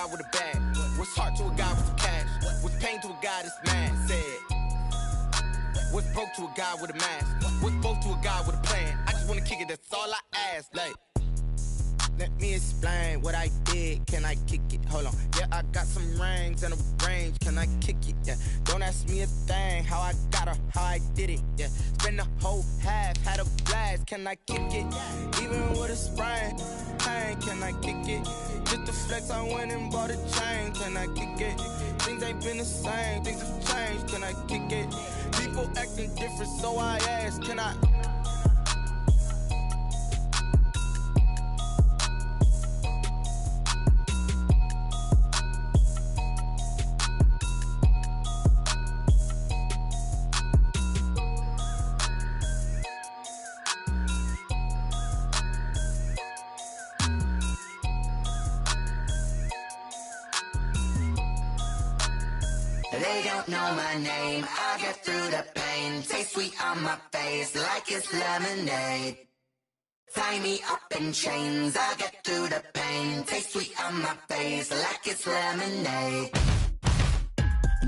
guy with a bag? What's heart to a guy with some cash? What's pain to a guy that's mad? Said. What's broke to a guy with a mask? What's both to a guy with a plan? I just wanna kick it, that's all I ask. Like, let me explain what I did. Can I kick it? Hold on. Yeah, I got some rings and a range. Can I kick it? Yeah. Don't ask me a thing. How I got her, how I did it. Yeah. Spend the whole half, had a blast. Can I kick it? Even with a sprain, pain. Can I kick it? Just to flex, I went and bought a chain. Can I kick it? Things ain't been the same. Things have changed. Can I kick it? People acting different, so I ask. Can I? They don't know my name, I get through the pain. Taste sweet on my face like it's lemonade. Tie me up in chains, I get through the pain. Taste sweet on my face like it's lemonade.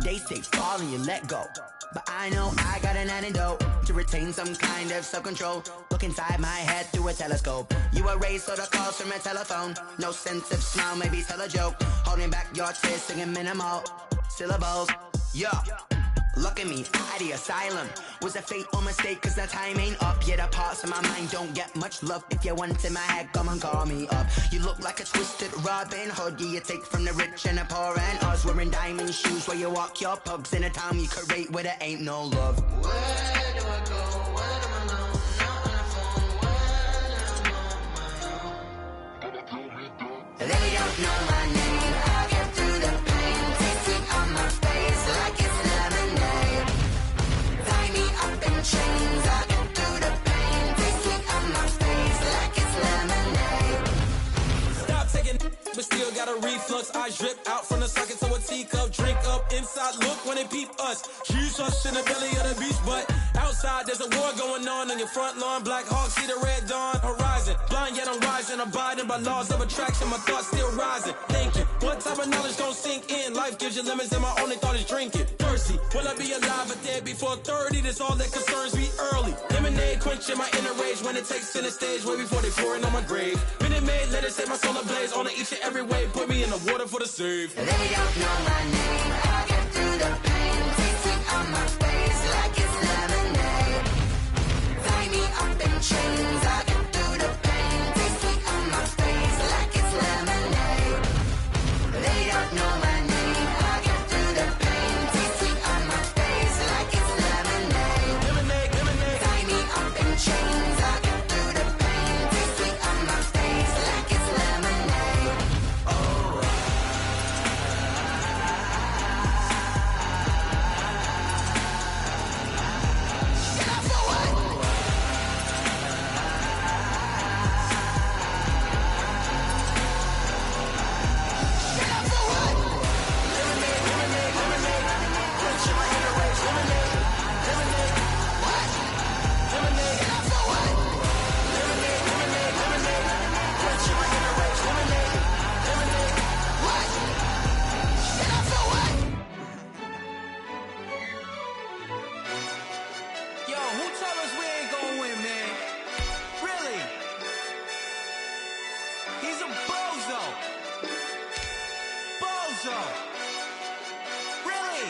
They say fall and you let go, but I know I got an antidote to retain some kind of self-control. Look inside my head through a telescope. You erase all the calls from a telephone. No sense of smile, maybe tell a joke. Holding back your tears, singing minimal syllables. Yeah, look at me, out the asylum. Was a fate or mistake, cause the time ain't up. Yet the parts of my mind don't get much love. If you want in my head, come and call me up. You look like a twisted Robin Hood. Yeah, you take from the rich and the poor and us. Wearing diamond shoes where you walk your pugs in a town you could rate where there ain't no love. Where do I go? Where am I alone? Not on the phone. When I'm on my own. They don't know my name. I get through the pain. Taste sweet on my face like it's lemonade. Tie me up in chains. I get through the pain. Taste sweet on my face like it's lemonade. Stop taking, but still got a reflux. I drip out from the socket to a teacup. Drink up inside. Look when they peep us. Choose us in the belly of the beach, but outside there's a war going on your front lawn. Black Hawk see the red dawn horizon. Blind yet I'm rising, abiding by laws of attraction. My thoughts still rising. Thinking, what type of knowledge don't sink in? Life gives you limits, and my only thought is drinking. Thirsty, will I be alive or dead before 30? That's all that concerns me early. Lemonade quenching my inner rage when it takes center stage, way before they pour it on my grave. Minute Maid, let it set my soul ablaze. On each and every way, put me in the water for the save. They don't know my name. I get through the pain. Taste sweet on my face like it's lemonade. Tie me up in chains. I get through the pain. Taste sweet on my face like it's lemonade. They don't know my name. I get through the pain. Taste sweet on my face like it's lemonade. Lemonade, lemonade. Tie me up in chains. I get through the pain. Taste sweet on my face like it's lemonade. Oh. Get up for what? Get up for what? Lemonade, lemonade, lemonade. Quenching my inner rage. Lemonade, lemonade. What? Lemonade, Get up for what? lemonade, lemonade, lemonade. Quenching my inner rage. Lemonade, lemonade. What? Get up for what? Yo, who told us we ain't gonna win, man? Really? He's a bozo. Bozo. Really?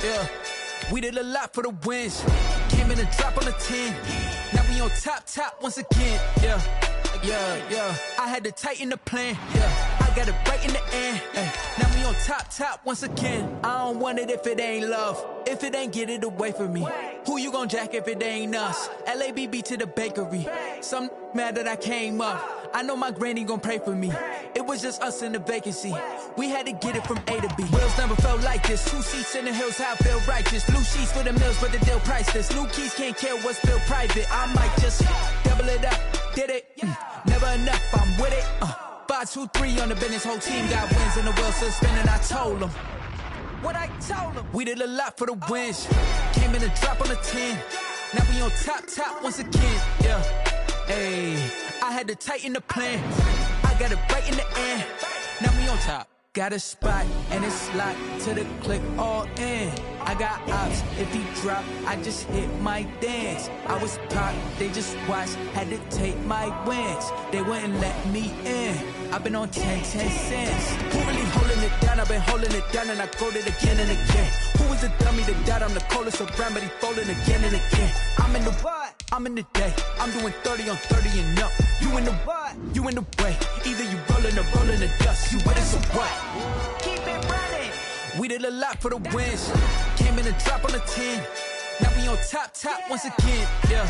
Yeah, we did a lot for the wins. Came in a drop on the 10. Now we on top once again. Yeah. I had to tighten the plan. Yeah, I got it right in the end. Ay, now we on top once again. I don't want it if it ain't love. If it ain't, get it away from me. Who you gon' jack if it ain't us? LABB to the bakery. Some mad that I came up. I know my granny gon' pray for me. It was just us in the vacancy. We had to get it from A to B. Wheels never felt like this. 2 seats in the hills, how I feel righteous. Blue sheets for the mills, but the deal priceless. New keys can't care what's still private. I might just double it up. Did it? Never enough, I'm with it. 5, 2, 3 on the business. Whole team got wins and the wheels still spinning. I told them what I told them. We did a lot for the wins. Came in a drop on the 10. Now we on top once again. Yeah. Hey, I had to tighten the plan. I got it right in the end. Now we on top. Got a spot and it's locked to the click all in. I got ops, if he drop, I just hit my dance. I was popped, they just watched, had to take my wins. They wouldn't let me in. I've been on 10 cents. Who really holding it down? I've been holding it down and I quote it again and again. Who was the dummy that died? I'm the coldest around, but he folding again and again. I'm in the what? I'm in the day. I'm doing 30 on 30 and up. You in the what? You in the way. Either you rolling or rolling the dust. You with us or what? Keep it running. We did a lot for the wins. Came in and drop on the 10. Now we on top once again. Yeah.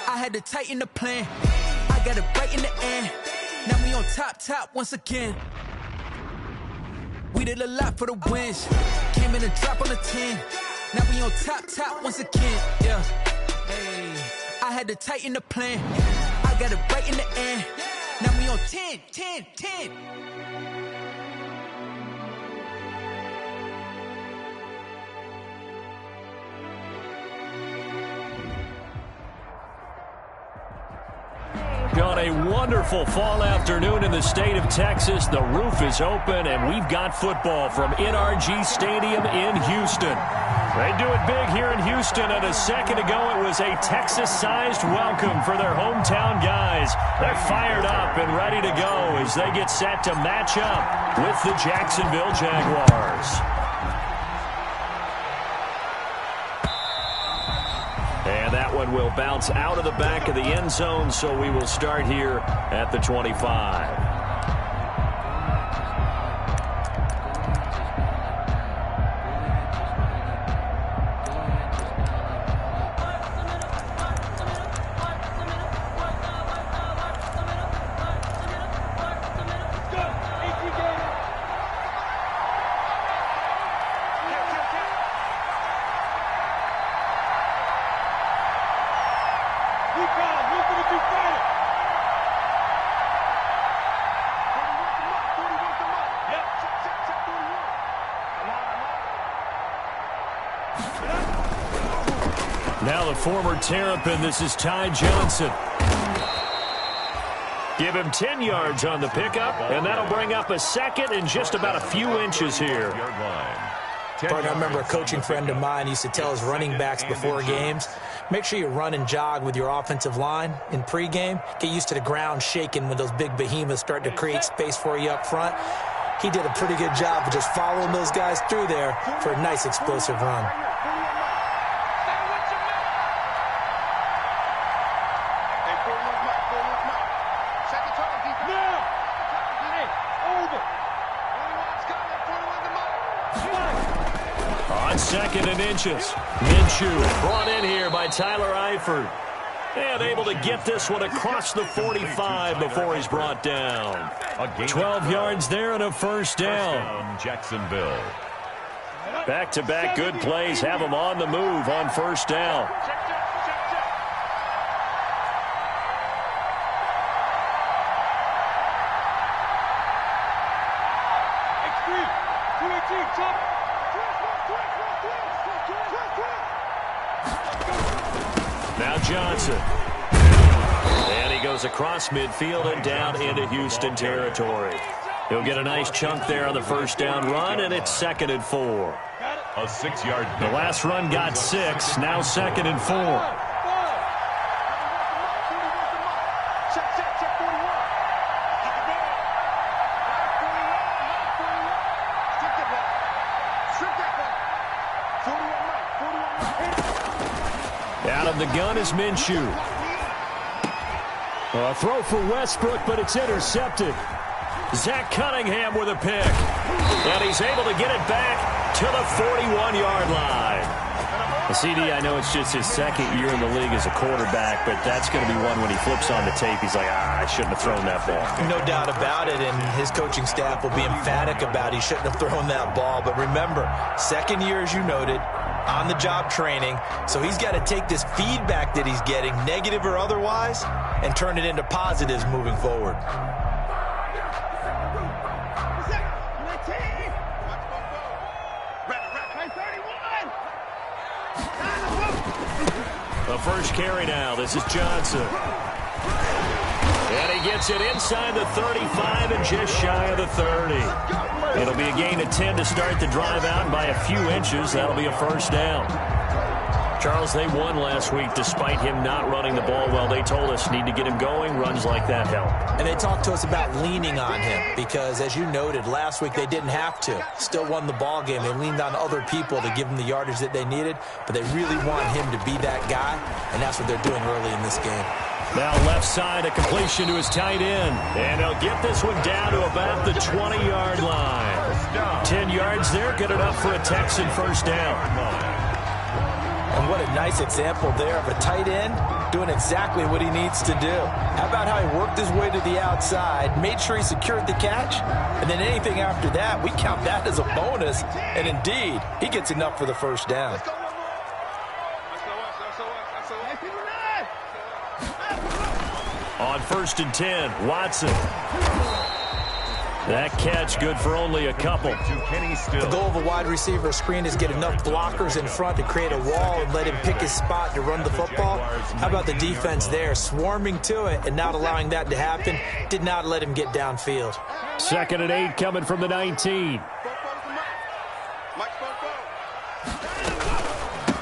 I had to tighten the plan. I got it right in the end. Now we on top once again. We did a lot for the wins. Came in and drop on the 10. Now we on top once again. Yeah. Hey. I had to tighten the plan. I got it right in the end. Now we on 10. On a wonderful fall afternoon in the state of Texas, the roof is open, and we've got football from NRG Stadium in Houston. They do it big here in Houston, and a second ago it was a Texas-sized welcome for their hometown guys. They're fired up and ready to go as they get set to match up with the Jacksonville Jaguars. And that one will bounce out of the back of the end zone, so we will start here at the 25. Now the former Terrapin, this is Ty Johnson. Give him 10 yards on the pickup, and that'll bring up a second and just about a few inches here. Partner, I remember a coaching friend of mine used to tell his running backs before games, make sure you run and jog with your offensive line in pregame. Get used to the ground shaking when those big behemoths start to create space for you up front. He did a pretty good job of just following those guys through there for a nice explosive run. Second and inches. Minshew brought in here by Tyler Eifert. And able to get this one across the 45 before he's brought down. 12 yards there and a first down. Jacksonville. Back-to-back good plays have him on the move on first down. Now Johnson. And he goes across midfield and down into Houston territory. He'll get a nice chunk there on the first down run, and it's 2nd and 4. A 6-yard. The last run got 6, now 2nd and 4. Out of the gun is Minshew. A throw for Westbrook, but it's intercepted. Zach Cunningham with a pick. And he's able to get it back to the 41-yard line. CD, I know it's just his second year in the league as a quarterback, but that's going to be one when he flips on the tape, he's like, I shouldn't have thrown that ball. No doubt about it, and his coaching staff will be emphatic about he shouldn't have thrown that ball. But remember, second year, as you noted, on-the-job training, so he's got to take this feedback that he's getting, negative or otherwise, and turn it into positives moving forward. The first carry now. This is Johnson. And he he gets it inside the 35 and just shy of the 30. It'll be a gain of 10 to start the drive out, and by a few inches, that'll be a first down. Charles, they won last week despite him not running the ball well. They told us need to get him going. Runs like that help. And they talked to us about leaning on him because, as you noted, last week they didn't have to. Still won the ball game. They leaned on other people to give them the yardage that they needed, but they really want him to be that guy, and that's what they're doing early in this game. Now left side, a completion to his tight end. And he'll get this one down to about the 20-yard line. 10 yards there, good enough for a Texan first down. And what a nice example there of a tight end doing exactly what he needs to do. How about how he worked his way to the outside, made sure he secured the catch, and then anything after that, we count that as a bonus. And indeed, he gets enough for the first down. On 1st and 10, Watson. That catch good for only a couple. The goal of a wide receiver screen is get enough blockers in front to create a wall and let him pick his spot to run the football. How about the defense there, swarming to it and not allowing that to happen? Did not let him get downfield. 2nd and 8 coming from the 19.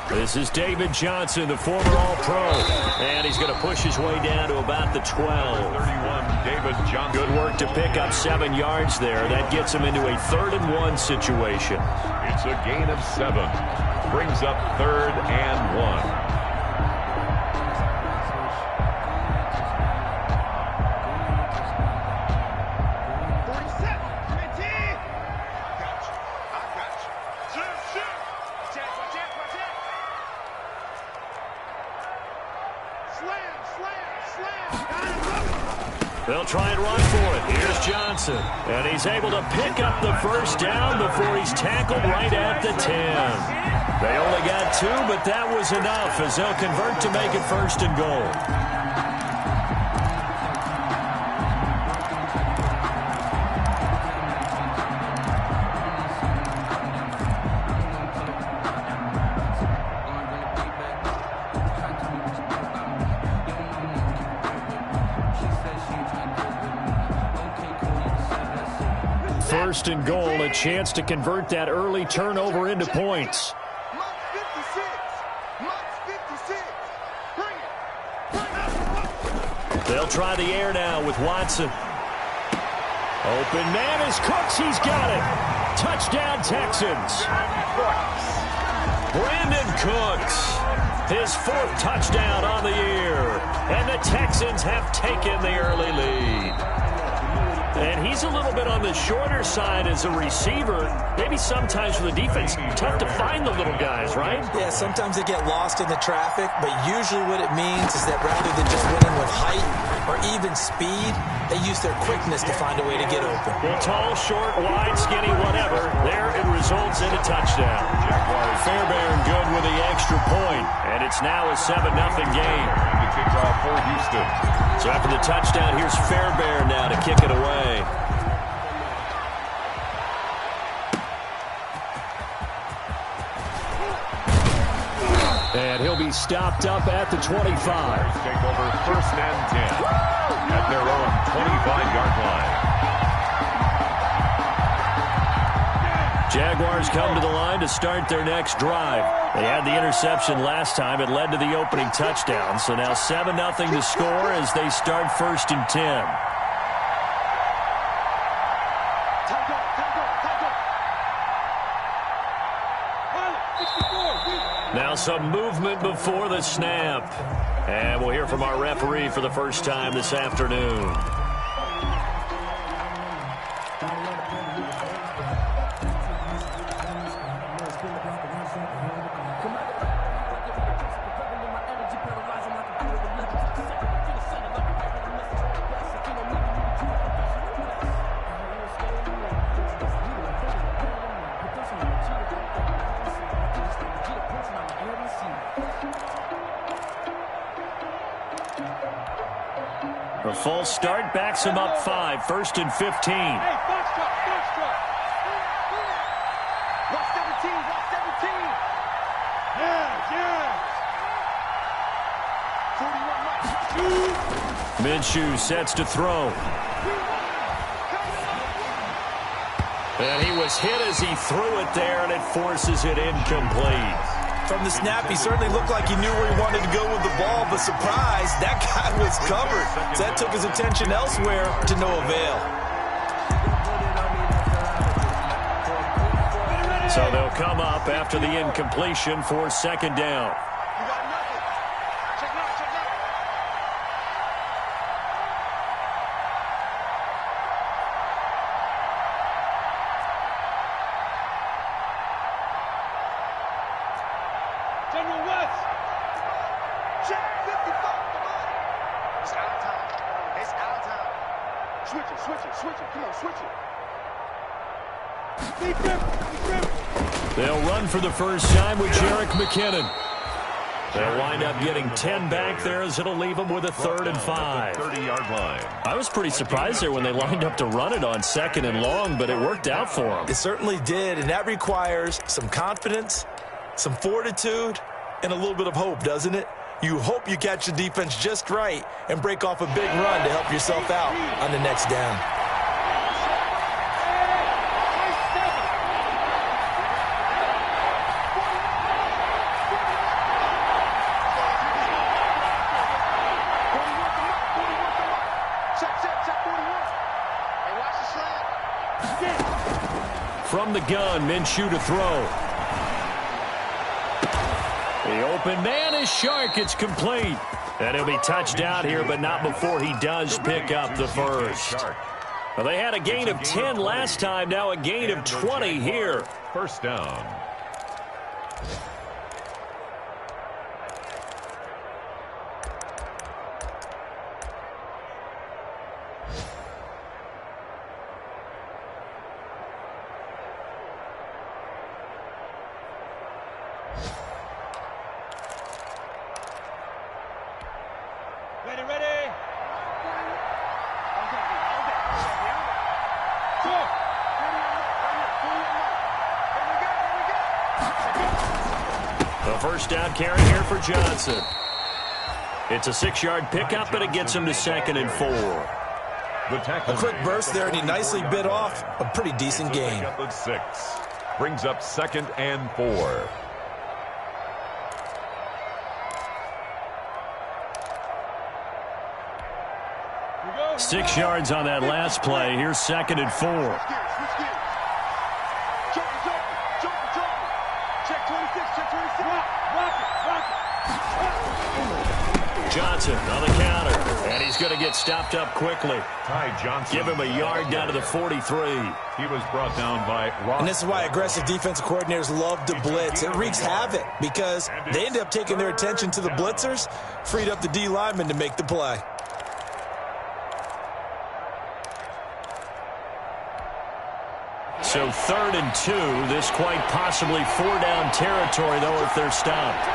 This is David Johnson, the former All-Pro, and he's going to push his way down to about the 12. 31, David Johnson. Good work to pick up 7 yards there. That gets him into a 3rd and 1 situation. It's a gain of 7. Brings up 3rd and 1. They'll try and run for it. Here's Johnson. And he's able to pick up the first down before he's tackled right at the 10. They only got 2, but that was enough as they'll convert to make it 1st and goal. First and goal, a chance to convert that early turnover into points. They'll try the air now with Watson. Open man is Cooks. He's got it. Touchdown, Texans. Brandon Cooks, his 4th touchdown on the year. And the Texans have taken the early lead. And he's a little bit on the shorter side as a receiver. Maybe sometimes for the defense, tough to find the little guys, right? Yeah, sometimes they get lost in the traffic, but usually what it means is that rather than just winning with height or even speed, they use their quickness to find a way to get open. Well, tall, short, wide, skinny, whatever, there it results in a touchdown. Fairbairn good with the extra point, and it's now a 7-0 game. The kickoff for Houston. So after the touchdown, here's Fairbairn now to kick it away. And he'll be stopped up at the 25. Take over 1st and 10 at their own 25-yard line. Jaguars come to the line to start their next drive. They had the interception last time. It led to the opening touchdown. So now 7-0 to score as they start 1st and 10. Now some movement before the snap. And we'll hear from our referee for the first time this afternoon. A full start backs him up 5, 1st and 15. Hey, box truck, box truck. Watch 17, watch 17. Yeah, yeah. 41 Mike. Minshew sets to throw. And he was hit as he threw it there, and it forces it incomplete. From the snap, he certainly looked like he knew where he wanted to go with the ball, but surprise, that guy was covered. So that took his attention elsewhere to no avail. So they'll come up after the incompletion for second down. They'll run for the first time with Jerick McKinnon. They'll wind up getting 10 back there as it'll leave them with a 3rd and 5. 30-yard line. I was pretty surprised there when they lined up to run it on 2nd and long, but it worked out for them. It certainly did, and that requires some confidence, some fortitude, and a little bit of hope, doesn't it? You hope you catch the defense just right and break off a big run to help yourself out on the next down. From the gun, Minshew to throw. The open man is Shark. It's complete. And he'll be touched out here, but not before he does pick up the first. Well, they had a gain of 10 last time, now a gain of 20 here. First down. First down carry here for Johnson. It's a 6-yard pickup, but it gets him to 2nd and 4. A quick burst there, and he nicely bit off a pretty decent gain. 6 brings up 2nd and 4. Six yards on that last play. Here's 2nd and 4. Johnson on the counter, and he's going to get stopped up quickly. Ty Johnson. Give him a yard down to the 43. He was brought down by Ross. And this is why aggressive defensive coordinators love to blitz. It wreaks havoc because they end up taking their attention to the blitzers, freed up the D lineman to make the play. So 3rd and 2. This quite possibly 4-down territory, though, if they're stopped.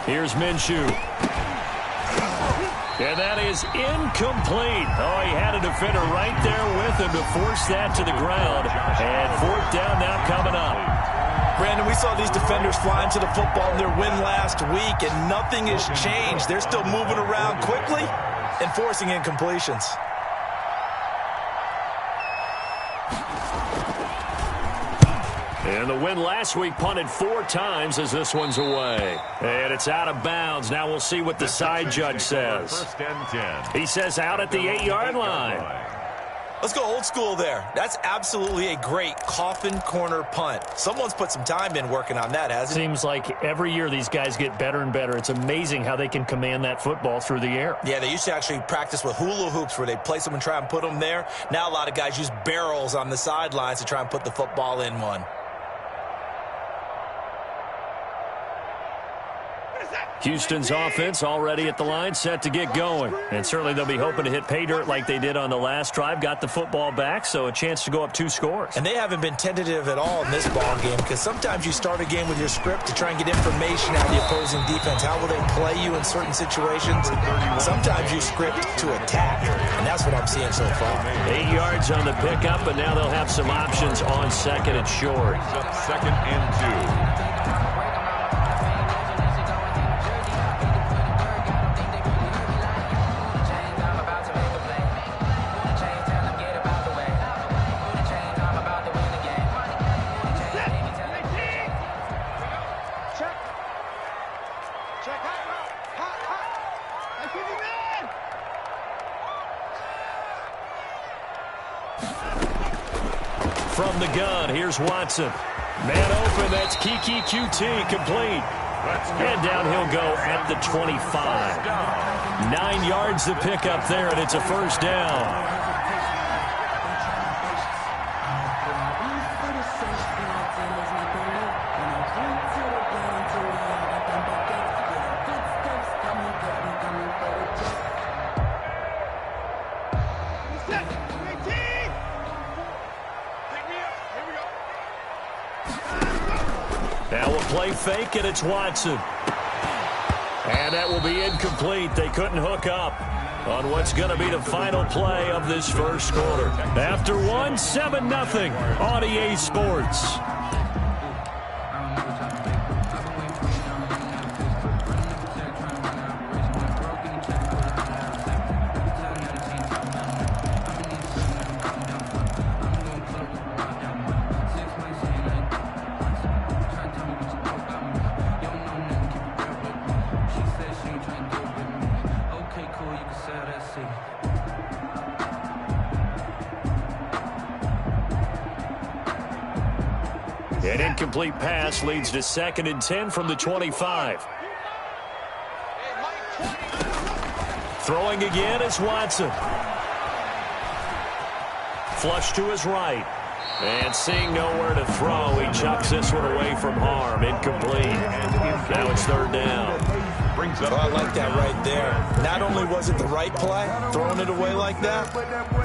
Here's Minshew. And that is incomplete. Oh, he had a defender right there with him to force that to the ground. And 4th down now coming up. Brandon, we saw these defenders flying to the football in their win last week, and nothing has changed. They're still moving around quickly and forcing incompletions. And the win last week punted 4 times as this one's away. And it's out of bounds. Now we'll see what the side judge says. First and 10. He says out at the 8-yard line. Let's go old school there. That's absolutely a great coffin corner punt. Someone's put some time in working on that, hasn't it? Seems like every year these guys get better and better. It's amazing how they can command that football through the air. Yeah, they used to actually practice with hula hoops where they place them and try and put them there. Now a lot of guys use barrels on the sidelines to try and put the football in one. Houston's offense already at the line, set to get going. And certainly they'll be hoping to hit pay dirt like they did on the last drive. Got the football back, so a chance to go up 2 scores. And they haven't been tentative at all in this ball game, because sometimes you start a game with your script to try and get information out of the opposing defense. How will they play you in certain situations? Sometimes you script to attack, and that's what I'm seeing so far. 8 yards on the pickup, and now they'll have some options on second and short. Second and 2. From the gun, here's Watson. Man open, that's Kiki QT, complete. And down he'll go at the 25. 9 yards to pick up there, and it's a first down. Now we'll play fake, and it's Watson. And that will be incomplete. They couldn't hook up on what's going to be the final play of this first quarter. After 1, 7-0 on EA Sports. An incomplete pass leads to 2nd and 10 from the 25. Throwing again is Watson. Flush to his right. And seeing nowhere to throw, he chucks this one away from harm. Incomplete. Now it's 3rd down. Oh, I like that right there. Not only was it the right play, throwing it away like that,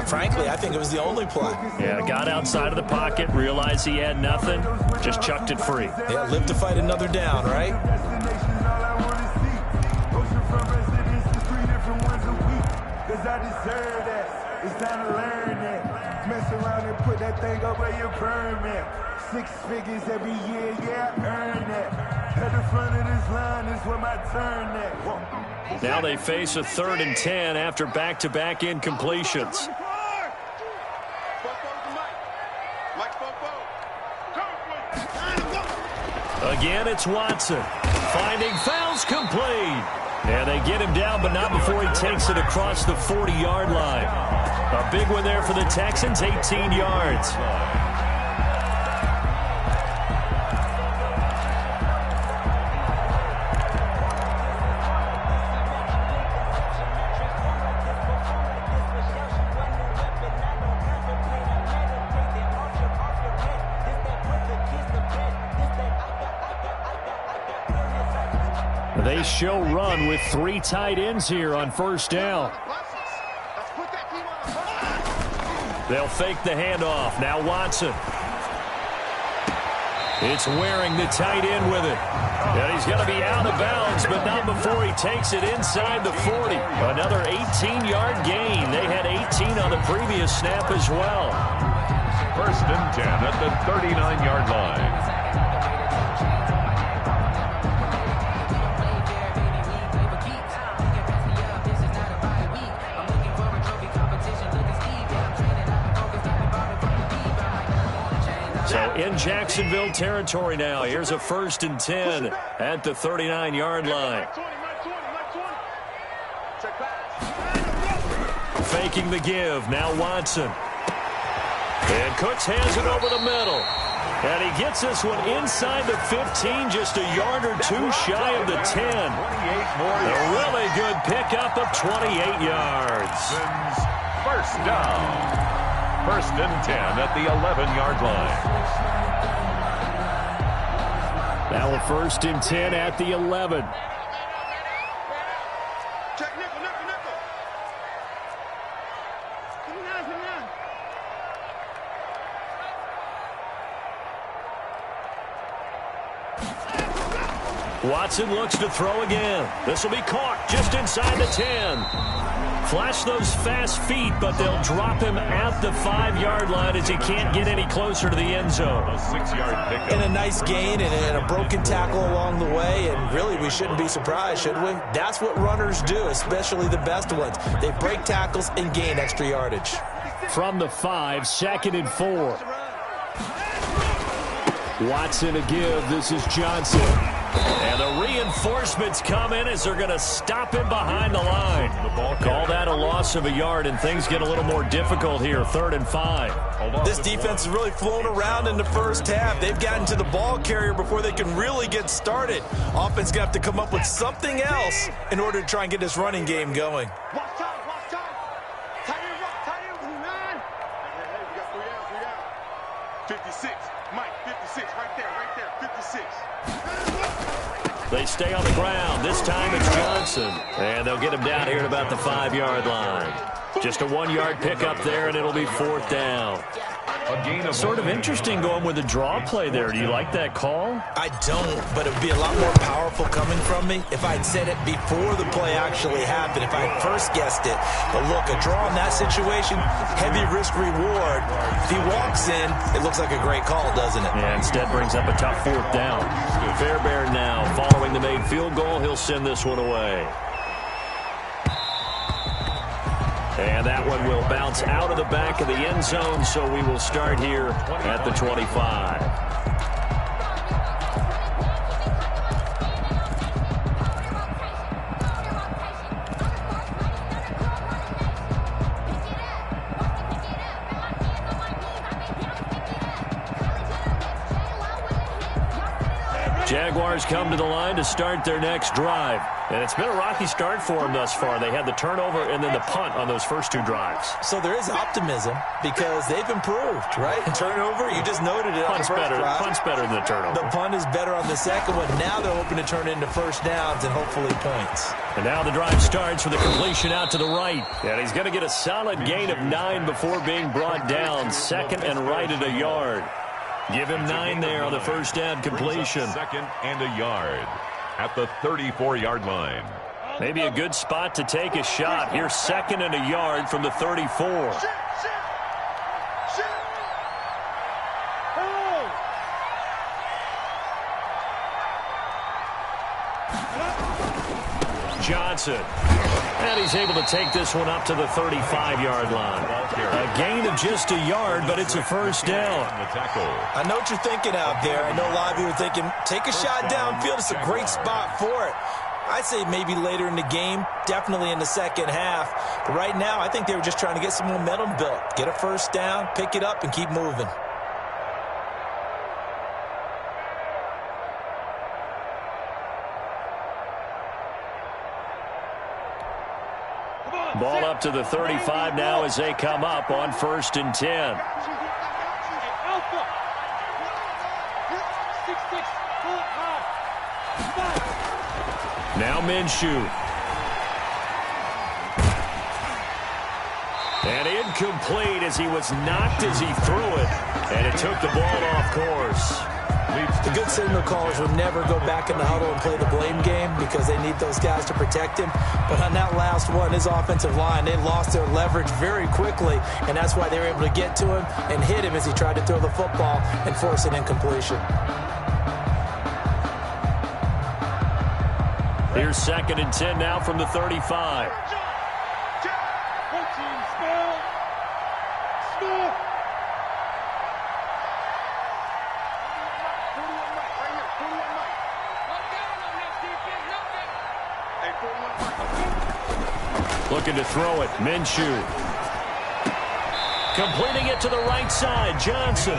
frankly, I think it was the only play. Yeah, got outside of the pocket, realized he had nothing, just chucked it free. Yeah, live to fight another down, right? It's time to learn that. Mess around and put that thing up where your permit. 6 figures every year, yeah, earn that. At the front of this line is where my turn at. Now they face a 3rd and 10 after back-to-back incompletions. Again, it's Watson. Finding fouls complete. And they get him down, but not before he takes it across the 40-yard line. A big one there for the Texans, 18 yards. They show run with 3 tight ends here on 1st down. They'll fake the handoff. Now Watson. It's Waring, the tight end, with it. And he's going to be out of bounds, but not before he takes it inside the 40. Another 18-yard gain. They had 18 on the previous snap as well. 1st and 10 at the 39-yard line. So in Jacksonville territory now. Here's a 1st and 10 at the 39-yard line. Faking the give. Now Watson. And Cooks has it over the middle. And he gets this one inside the 15, just a yard or 2 shy of the 10. A really good pickup of 28 yards. 1st down. 1st and 10 at the 11-yard line. Now a 1st and 10 at the 11. Watson looks to throw again. This will be caught just inside the 10. Flash those fast feet, but they'll drop him at the 5-yard line as he can't get any closer to the end zone. A 6-yard pickup. And a nice gain and a broken tackle along the way, and really we shouldn't be surprised, should we? That's what runners do, especially the best ones. They break tackles and gain extra yardage. From the 5, 2nd and 4. Watson to give. This is Johnson. And the reinforcements come in as they're going to stop him behind the line. Call that a loss of a yard, and things get a little more difficult here. 3rd and 5. This defense has really flown around in the first half. They've gotten to the ball carrier before they can really get started. Offense going to have to come up with something else in order to try and get this running game going. Watch out, watch out. Tight end, man. Hey, we got 3 down. 56, Mike, 56, right there, 56. They stay on the ground. This time it's Johnson. And they'll get him down here at about the 5-yard line. Just a 1-yard pickup there, and it'll be 4th down. Sort of interesting going with the draw play there. Do you like that call? I don't, but it would be a lot more powerful coming from me if I'd said it before the play actually happened, if I first guessed it. But look, a draw in that situation, heavy risk reward. If he walks in, it looks like a great call, doesn't it? Yeah, instead brings up a tough 4th down. Fairbairn now following the made field goal. He'll send this one away. And that one will bounce out of the back of the end zone, so we will start here at the 25. Jaguars come to the line to start their next drive. And it's been a rocky start for them thus far. They had the turnover and then the punt on those first 2 drives. So there is optimism because they've improved, right? And turnover, you just noted it on the first drive. Punt's better than the turnover. The punt is better on the second one. Now they're hoping to turn it into first downs and hopefully points. And now the drive starts with a completion out to the right. And he's going to get a solid gain of 9 before being brought down. 2nd and right at a yard. Give him 9 there on the first down completion. 2nd and a yard at the 34-yard line. Maybe a good spot to take a shot. Here's 2nd and a yard from the 34. Johnson. And he's able to take this one up to the 35-yard line. A gain of just a yard, but it's a first down. I know what you're thinking out there. I know a lot of you are thinking, take a shot downfield. It's a great spot for it. I'd say maybe later in the game, definitely in the second half. But right now, I think they were just trying to get some momentum built. Get a first down, pick it up, and keep moving. Ball up to the 35 now as they come up on 1st and 10. Now Minshew. And incomplete as he was knocked as he threw it. And it took the ball off course. The good signal callers will never go back in the huddle and play the blame game because they need those guys to protect him. But on that last one, his offensive line, they lost their leverage very quickly, and that's why they were able to get to him and hit him as he tried to throw the football and force an incompletion. Here's 2nd and 10 now from the 35. Looking to throw it. Minshew. Completing it to the right side. Johnson.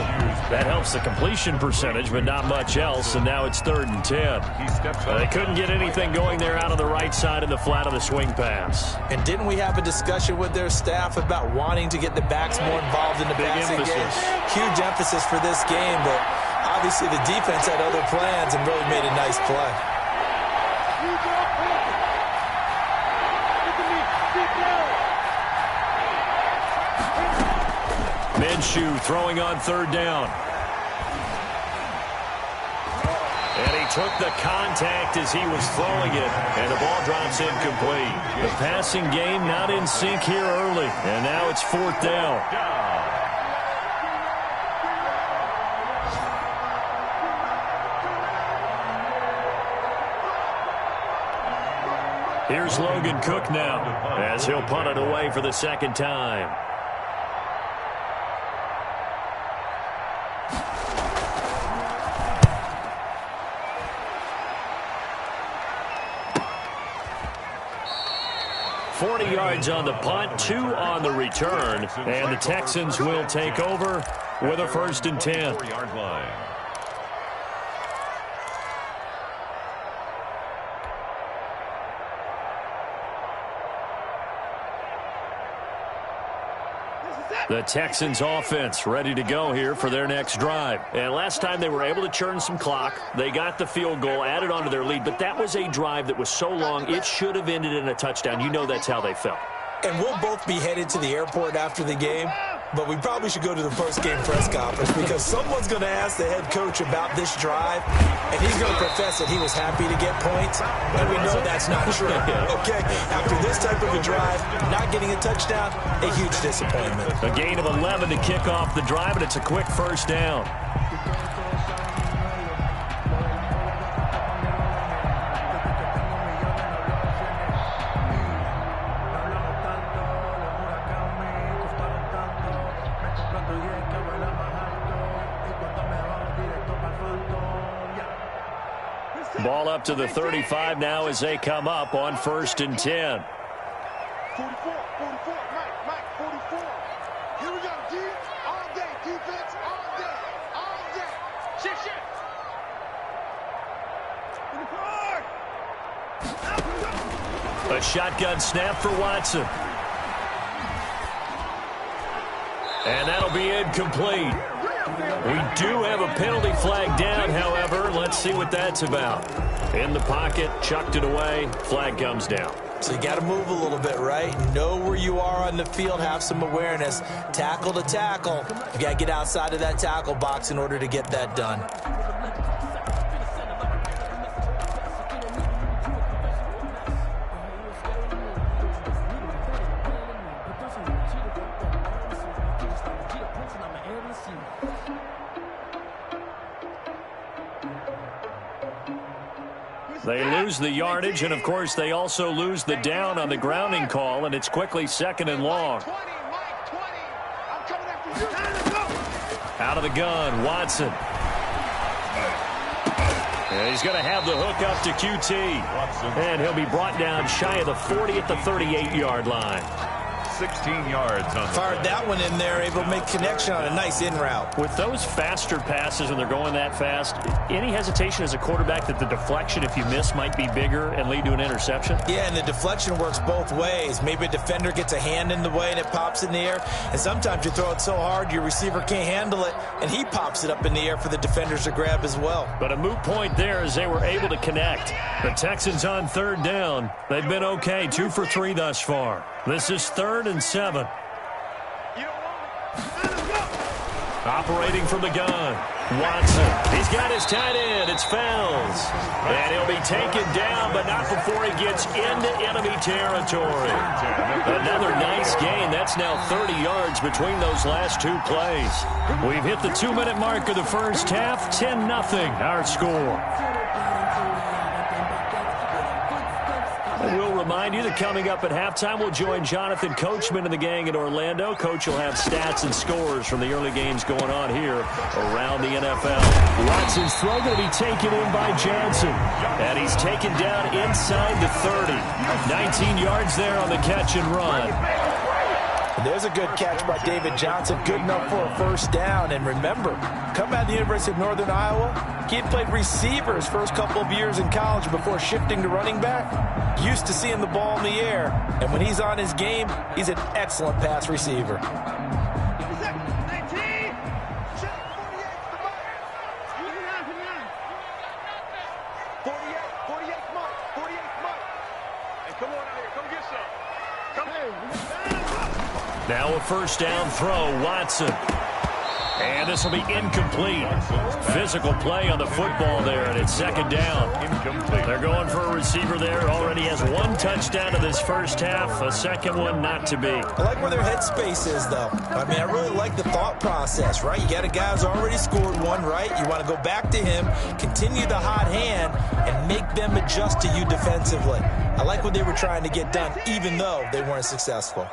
That helps the completion percentage, but not much else. And now it's 3rd and 10. They couldn't get anything going there out on the right side in the flat of the swing pass. And didn't we have a discussion with their staff about wanting to get the backs more involved in the passing game? Huge emphasis for this game, but obviously the defense had other plans and really made a nice play. Minshew throwing on 3rd down. And he took the contact as he was throwing it, and the ball drops incomplete. The passing game not in sync here early, and now it's 4th down. Here's Logan Cook now, as he'll punt it away for the 2nd time. Yards on the punt, 2 on the return, and the Texans will take over with a 1st and 10. 4-yard line. The Texans offense ready to go here for their next drive. And last time they were able to churn some clock. They got the field goal, added on to their lead, but that was a drive that was so long it should have ended in a touchdown. You know that's how they felt. And we'll both be headed to the airport after the game, but we probably should go to the post-game press conference because someone's going to ask the head coach about this drive, and he's going to profess that he was happy to get points, and we know that's not true. Okay, after this type of a drive, not getting a touchdown, a huge disappointment. A gain of 11 to kick off the drive, and it's a quick 1st down. Ball up to the 35 now as they come up on 1st and 10. 44, Mike, 44. Here we go, D. All day, defense, all day. Shift. A shotgun snap for Watson. And that'll be incomplete. We do have a penalty flag down, however. Let's see what that's about. In the pocket, chucked it away, flag comes down. So you got to move a little bit, right? Know where you are on the field, have some awareness. Tackle to tackle. You got to get outside of that tackle box in order to get that done. They lose the yardage, and, of course, they also lose the down on the grounding call, and it's quickly 2nd and long. Out of the gun, Watson. And he's going to have the hook up to QT. And he'll be brought down shy of the 40 at the 38-yard line. 16 yards on the Fired play. that one in there, able to make connection on a nice in route. With those faster passes when they're going that fast, any hesitation as a quarterback that the deflection, if you miss, might be bigger and lead to an interception? Yeah, and the deflection works both ways. Maybe a defender gets a hand in the way and it pops in the air. And sometimes you throw it so hard your receiver can't handle it, and he pops it up in the air for the defenders to grab as well. But a moot point there as they were able to connect. The Texans on 3rd down. They've been okay, 2 for 3 thus far. This is 3rd and 7. Operating from the gun, Watson. He's got his tight end. It's Fells. And he'll be taken down, but not before he gets into enemy territory. Another nice gain. That's now 30 yards between those last 2 plays. We've hit the 2-minute mark of the first half. 10-0 our score. We'll remind you that coming up at halftime, we'll join Jonathan Coachman and the gang in Orlando. Coach will have stats and scores from the early games going on here around the NFL. Watson's throw going to be taken in by Johnson. And he's taken down inside the 30. 19 yards there on the catch and run. There's a good catch by David Johnson, good enough for a 1st down. And remember, coming out of the University of Northern Iowa, he had played receiver his first couple of years in college before shifting to running back. Used to seeing the ball in the air. And when he's on his game, he's an excellent pass receiver. Now a 1st down throw, Watson. And this will be incomplete. Physical play on the football there, and it's second down. Incomplete. They're going for a receiver there. Already has one touchdown in this first half. A second one not to be. I like where their headspace is, though. I mean, I really like the thought process, right? You got a guy who's already scored one, right? You want to go back to him, continue the hot hand, and make them adjust to you defensively. I like what they were trying to get done, even though they weren't successful.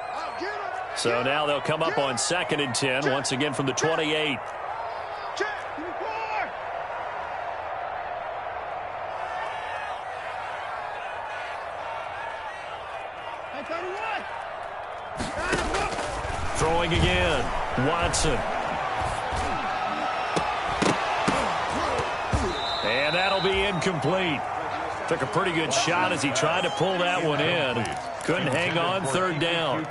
So now they'll come up on 2nd and 10, once again from the 28. Throwing again, Watson. And that'll be incomplete. Took a pretty good shot as he tried to pull that one in. Couldn't hang on, third down.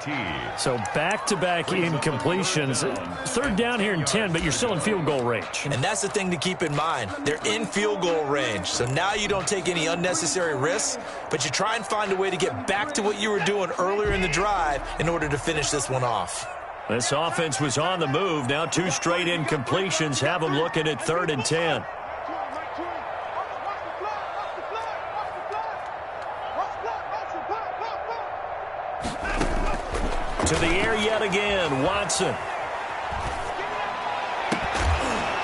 So back-to-back incompletions. Third down here in 10, but you're still in field goal range. And that's the thing to keep in mind. They're in field goal range. So now you don't take any unnecessary risks, but you try and find a way to get back to what you were doing earlier in the drive in order to finish this one off. This offense was on the move. Now 2 straight incompletions have them looking at 3rd and 10. To the air yet again, Watson.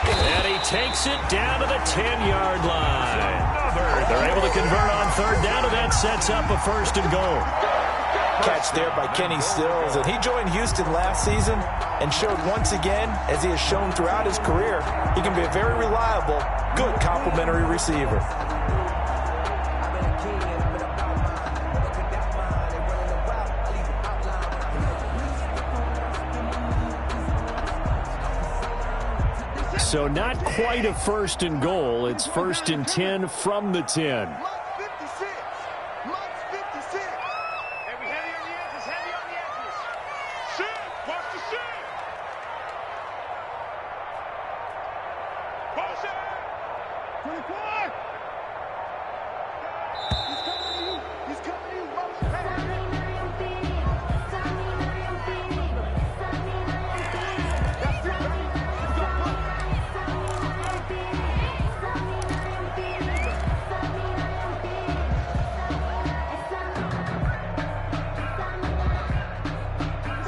And he takes it down to the 10-yard line. They're able to convert on third down, and that sets up a 1st and goal. Catch there by Kenny Stills, and he joined Houston last season and showed once again, as he has shown throughout his career, he can be a very reliable, good complementary receiver. So not quite a 1st and goal. It's 1st and 10 from the 10.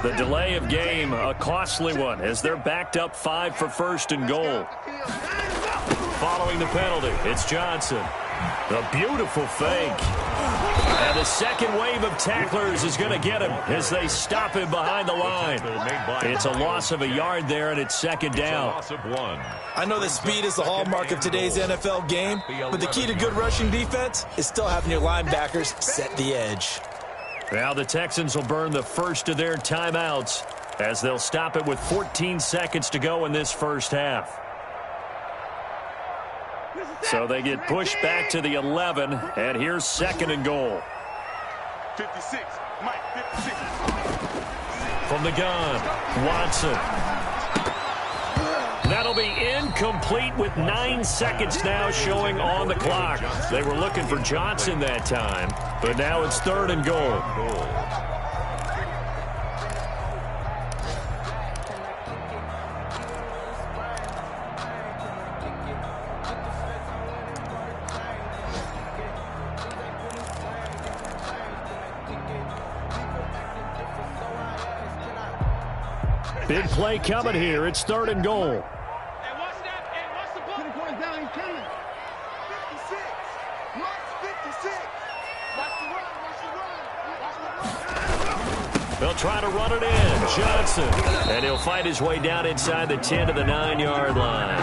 The delay of game, a costly one, as they're backed up 5 for 1st and goal. Following the penalty, it's Johnson. A beautiful fake. And the second wave of tacklers is going to get him as they stop him behind the line. It's a loss of a yard there, and it's 2nd down. I know that speed is the hallmark of today's NFL game, but the key to good rushing defense is still having your linebackers set the edge. Now the Texans will burn the first of their timeouts as they'll stop it with 14 seconds to go in this first half. So they get pushed back to the 11, and here's 2nd and goal. 56, Mike, 56. From the gun, Watson. That'll be incomplete with 9 seconds now showing on the clock. They were looking for Johnson that time, but now it's 3rd and goal. Big play coming here. It's 3rd and goal. They'll try to run it in. Johnson. And he'll fight his way down inside the 10 to the 9-yard line.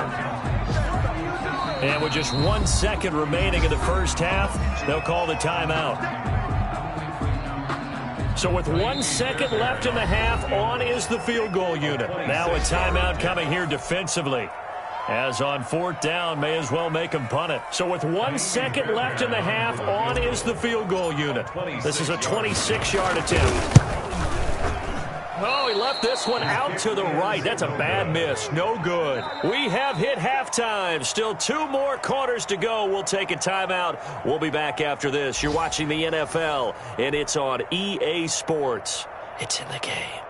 And with just 1 second remaining in the first half, they'll call the timeout. So with 1 second left in the half, on is the field goal unit. Now a timeout coming here defensively. As on 4th down, may as well make him punt it. So with 1 second left in the half, on is the field goal unit. This is a 26-yard attempt. Oh, he left this one out to the right. That's a bad miss. No good. We have hit halftime. Still 2 more quarters to go. We'll take a timeout. We'll be back after this. You're watching the NFL, and it's on EA Sports. It's in the game.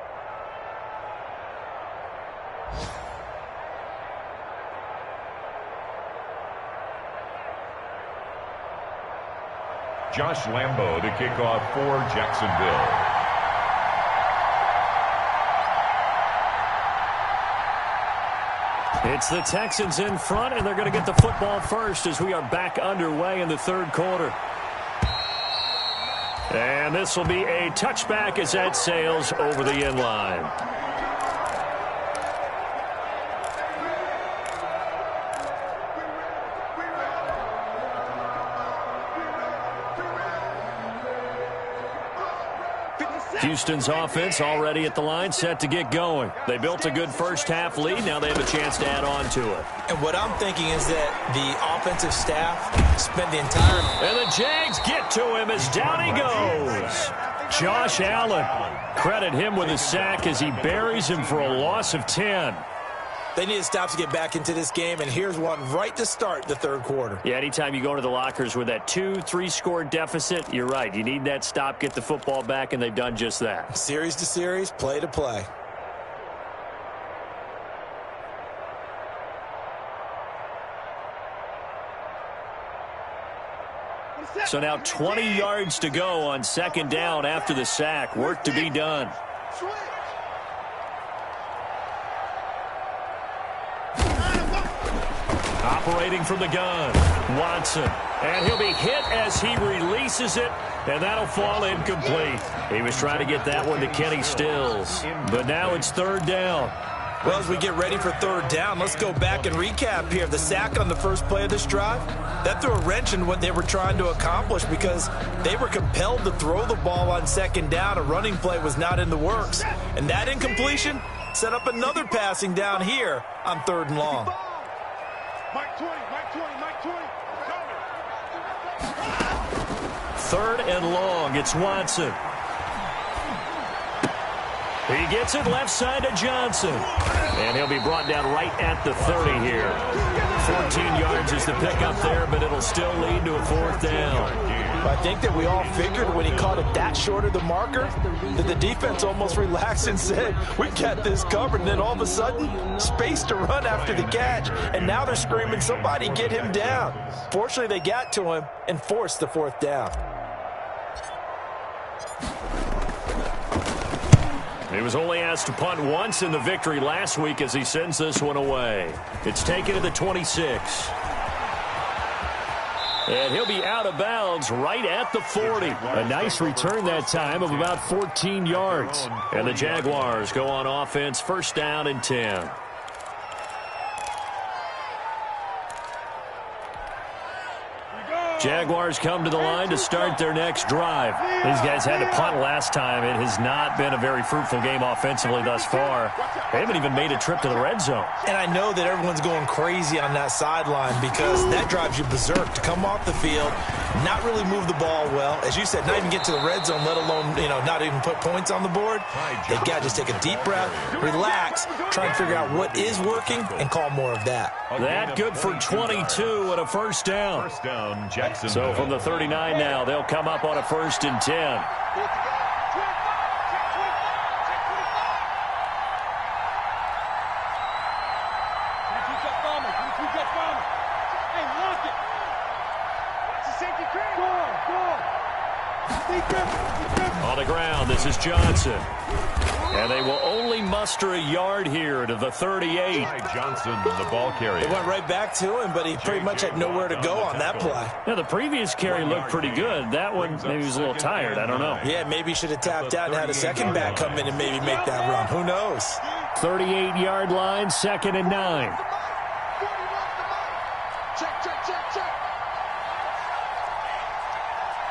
Josh Lambo to kick off for Jacksonville. It's the Texans in front, and they're going to get the football first as we are back underway in the third quarter. And this will be a touchback as that sails over the end line. Houston's offense already at the line, set to get going. They built a good first-half lead. Now they have a chance to add on to it. And what I'm thinking is that the offensive staff spent the entire... And the Jags get to him as down he goes. Josh Allen. Credit him with a sack as he buries him for a loss of 10. They need to stop to get back into this game, and here's one right to start the third quarter. Yeah, anytime you go to the lockers with that 2-3 score deficit, you're right. You need that stop, get the football back, and they've done just that. Series to series, play to play. So now 20 yards to go on second down after the sack. Work to be done. Operating from the gun, Watson. And he'll be hit as he releases it, and that'll fall incomplete. He was trying to get that one to Kenny Stills, but now it's third down. Well, as we get ready for third down, let's go back and recap here. The sack on the first play of this drive, that threw a wrench in what they were trying to accomplish because they were compelled to throw the ball on second down. A running play was not in the works. And that incompletion set up another passing down here on third and long. Mike 20, Mike 20, Mike 20. Third and long, it's Watson. He gets it left side to Johnson. And he'll be brought down right at the 30 here. 14 yards is the pickup there, but it'll still lead to a fourth down. I think that we all figured when he caught it that short of the marker that the defense almost relaxed and said, we got this covered. And then all of a sudden, space to run after the catch. And now they're screaming, somebody get him down. Fortunately, they got to him and forced the fourth down. He was only asked to punt once in the victory last week as he sends this one away. It's taken to the 26. And he'll be out of bounds right at the 40. A nice return that time of about 14 yards. And the Jaguars go on offense, first down and 10. Jaguars come to the line to start their next drive. These guys had to punt last time. It has not been a very fruitful game offensively thus far. They haven't even made a trip to the red zone. And I know that everyone's going crazy on that sideline because that drives you berserk to come off the field, not really move the ball well. As you said, not even get to the red zone, let alone, not even put points on the board. They've got to just take a deep breath, relax, try and figure out what is working, and call more of that. That good for 22 and a first down. First down, Jacksonville. So from the 39 now, they'll come up on a first and 10. On the ground, this is Johnson. And they will only muster a yard here to the 38. Johnson, the ball carrier. It went right back to him, but he pretty much had nowhere to go on that play. Now, the previous carry looked pretty good. That one, maybe he was a little tired. I don't know. Yeah, maybe he should have tapped out and had a second back come in and maybe make that run. Who knows? 38-yard line, second and 9. Check.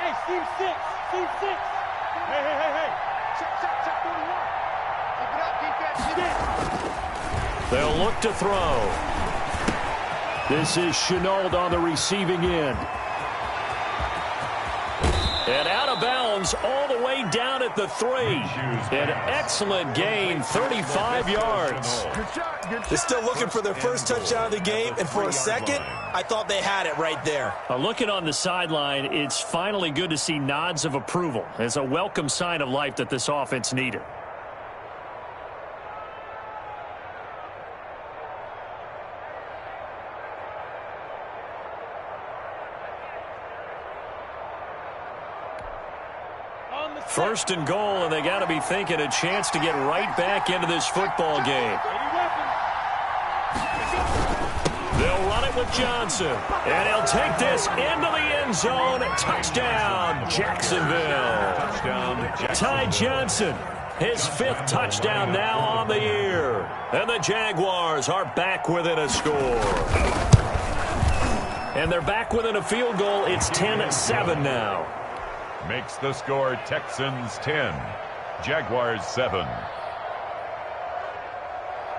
Hey, Steve 6. Hey. Check 41. Keep it up, defense. They'll look to throw. This is Chenault on the receiving end. And out of bounds all the way down at the 3. An excellent gain, 35 yards. They're still looking for their first touchdown of the game, and for a second, I thought they had it right there. Looking on the sideline, it's finally good to see nods of approval. It's a welcome sign of life that this offense needed. First and goal, and they got to be thinking a chance to get right back into this football game. They'll run it with Johnson, and he'll take this into the end zone. Touchdown, Jacksonville. Ty Johnson, his 5th touchdown now on the year. And the Jaguars are back within a score. And they're back within a field goal. It's 10-7 now. Makes the score Texans 10, Jaguars 7.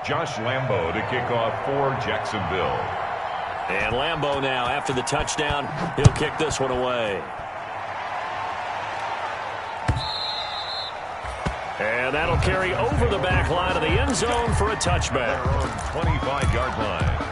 Josh Lambo to kick off for Jacksonville. And Lambo now, after the touchdown, he'll kick this one away. And that'll carry over the back line of the end zone for a touchback. Their own 25-yard line.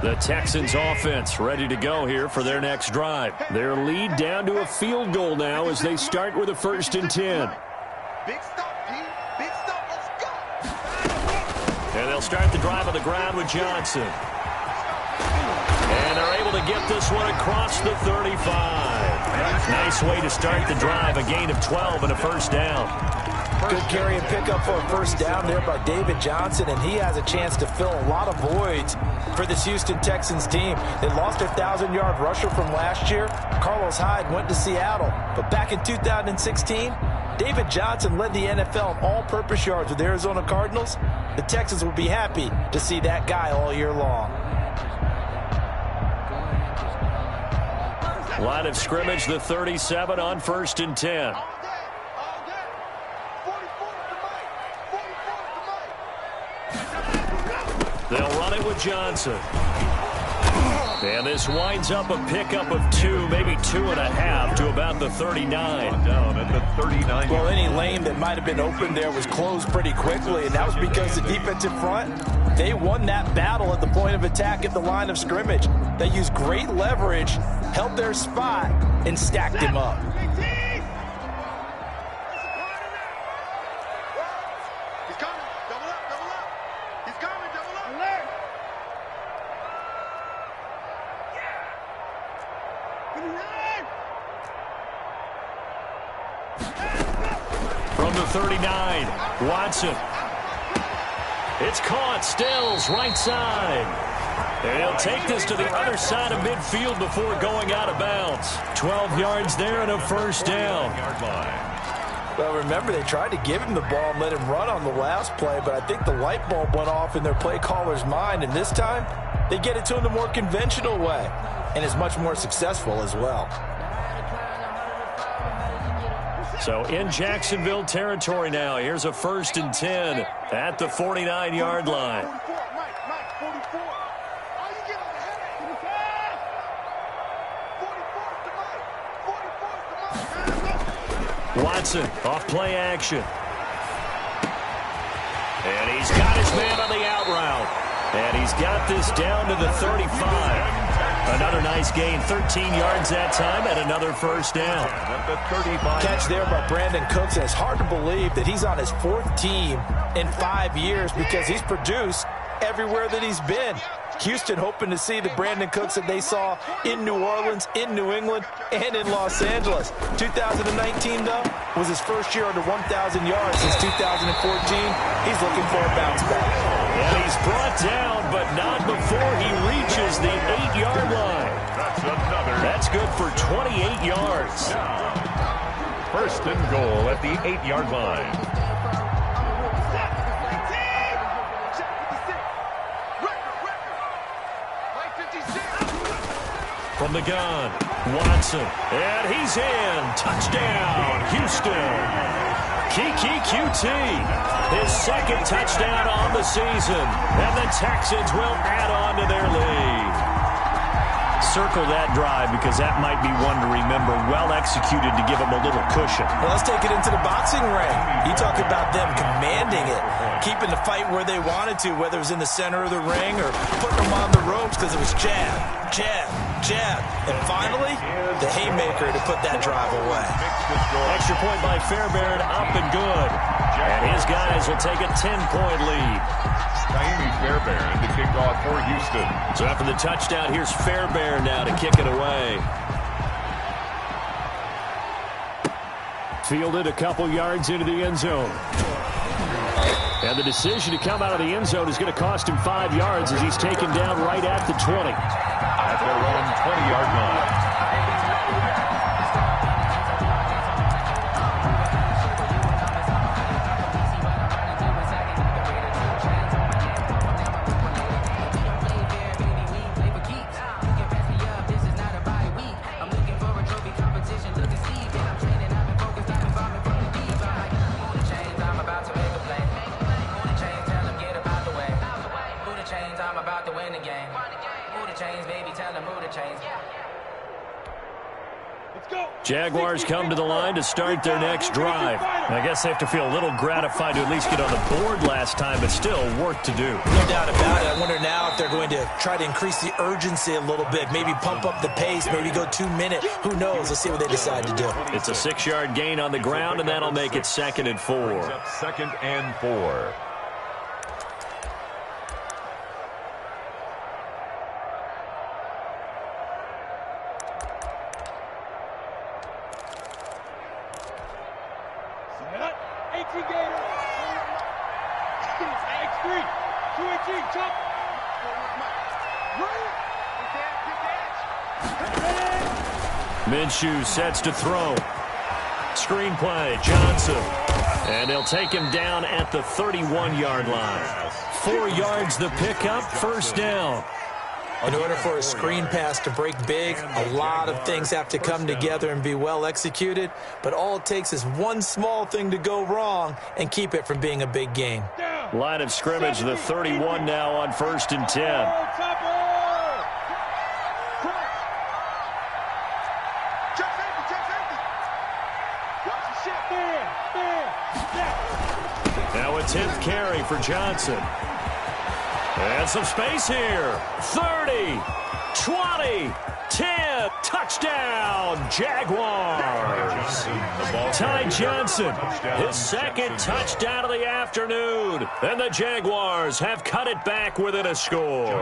The Texans offense ready to go here for their next drive. Their lead down to a field goal now as they start with a 1st and 10. Big stop, G. Big stop. Let's go. And they'll start the drive on the ground with Johnson. And they're able to get this one across the 35. Nice way to start the drive. A gain of 12 and a 1st down. Good carry and pickup for a 1st down there by David Johnson, and he has a chance to fill a lot of voids for this Houston Texans team. They lost their 1,000-yard rusher from last year. Carlos Hyde went to Seattle, but back in 2016, David Johnson led the NFL in all-purpose yards with the Arizona Cardinals. The Texans will be happy to see that guy all year long. Line of scrimmage, the 37 on 1st and 10. They'll run it with Johnson. And this winds up a pickup of 2, maybe 2.5 to about the 39. Down at the 39. Well, any lane that might have been open there was closed pretty quickly, and that was because the defensive front, they won that battle at the point of attack at the line of scrimmage. They used great leverage, held their spot, and stacked him up. From the 39, Watson. It's caught, Stills, right side. And he'll take this to the other side of midfield before going out of bounds. 12 yards there and a 1st down. Well, remember, they tried to give him the ball and let him run on the last play, but I think the light bulb went off in their play caller's mind, and this time they get it to him the more conventional way, and is much more successful as well. So in Jacksonville territory now, here's a 1st and 10 at the 49-yard line. Watson off play action. And he's got his man on the out route. And he's got this down to the 35. Another nice gain, 13 yards that time, and another 1st down. Catch there by Brandon Cooks, and it's hard to believe that he's on his 4th team in 5 years because he's produced everywhere that he's been. Houston hoping to see the Brandon Cooks that they saw in New Orleans, in New England, and in Los Angeles. 2019, though, was his first year under 1,000 yards since 2014. He's looking for a bounce back. And he's brought down, but not before he reaches the 8-yard line. That's good for 28 yards. 1st and goal at the 8-yard line. From the gun, Watson, and he's in. Touchdown, Houston. Kiki QT, his 2nd touchdown on the season, and the Texans will add on to their lead. circle that drive because that might be one to remember. Well executed to give them a little cushion. Well, let's take it into the boxing ring. You talk about them commanding it, keeping the fight where they wanted to, whether it was in the center of the ring or putting them on the ropes because it was jab, jab, jab. And finally, the haymaker to put that drive away. Extra point by Fairbairn, up and good. And his guys will take a 10-point lead. Fairbairn to kick off for Houston. So after the touchdown, here's Fairbairn now to kick it away. Fielded a couple yards into the end zone. And the decision to come out of the end zone is going to cost him 5 yards as he's taken down right at the 20. At their own 20-yard line. Jaguars come to the line to start their next drive. I guess they have to feel a little gratified to at least get on the board last time, but still work to do. No doubt about it. I wonder now if they're going to try to increase the urgency a little bit, maybe pump up the pace, maybe go 2 minutes. Who knows? Let's see what they decide to do. It's a 6-yard gain on the ground, and that'll make it 2nd and 4. Brings up 2nd and 4. Minshew sets to throw. Screen play, Johnson. And they'll take him down at the 31-yard line. 4 yards the pickup, 1st down. In order for a screen pass to break big, a lot of things have to come together and be well executed. But all it takes is one small thing to go wrong and keep it from being a big gain. Line of scrimmage, the 31 now on 1st and 10. Now a 10th carry for Johnson. And some space here. 30, 20, 10, touchdown, Jaguars. Ty Johnson, his 2nd touchdown of the afternoon. And the Jaguars have cut it back within a score.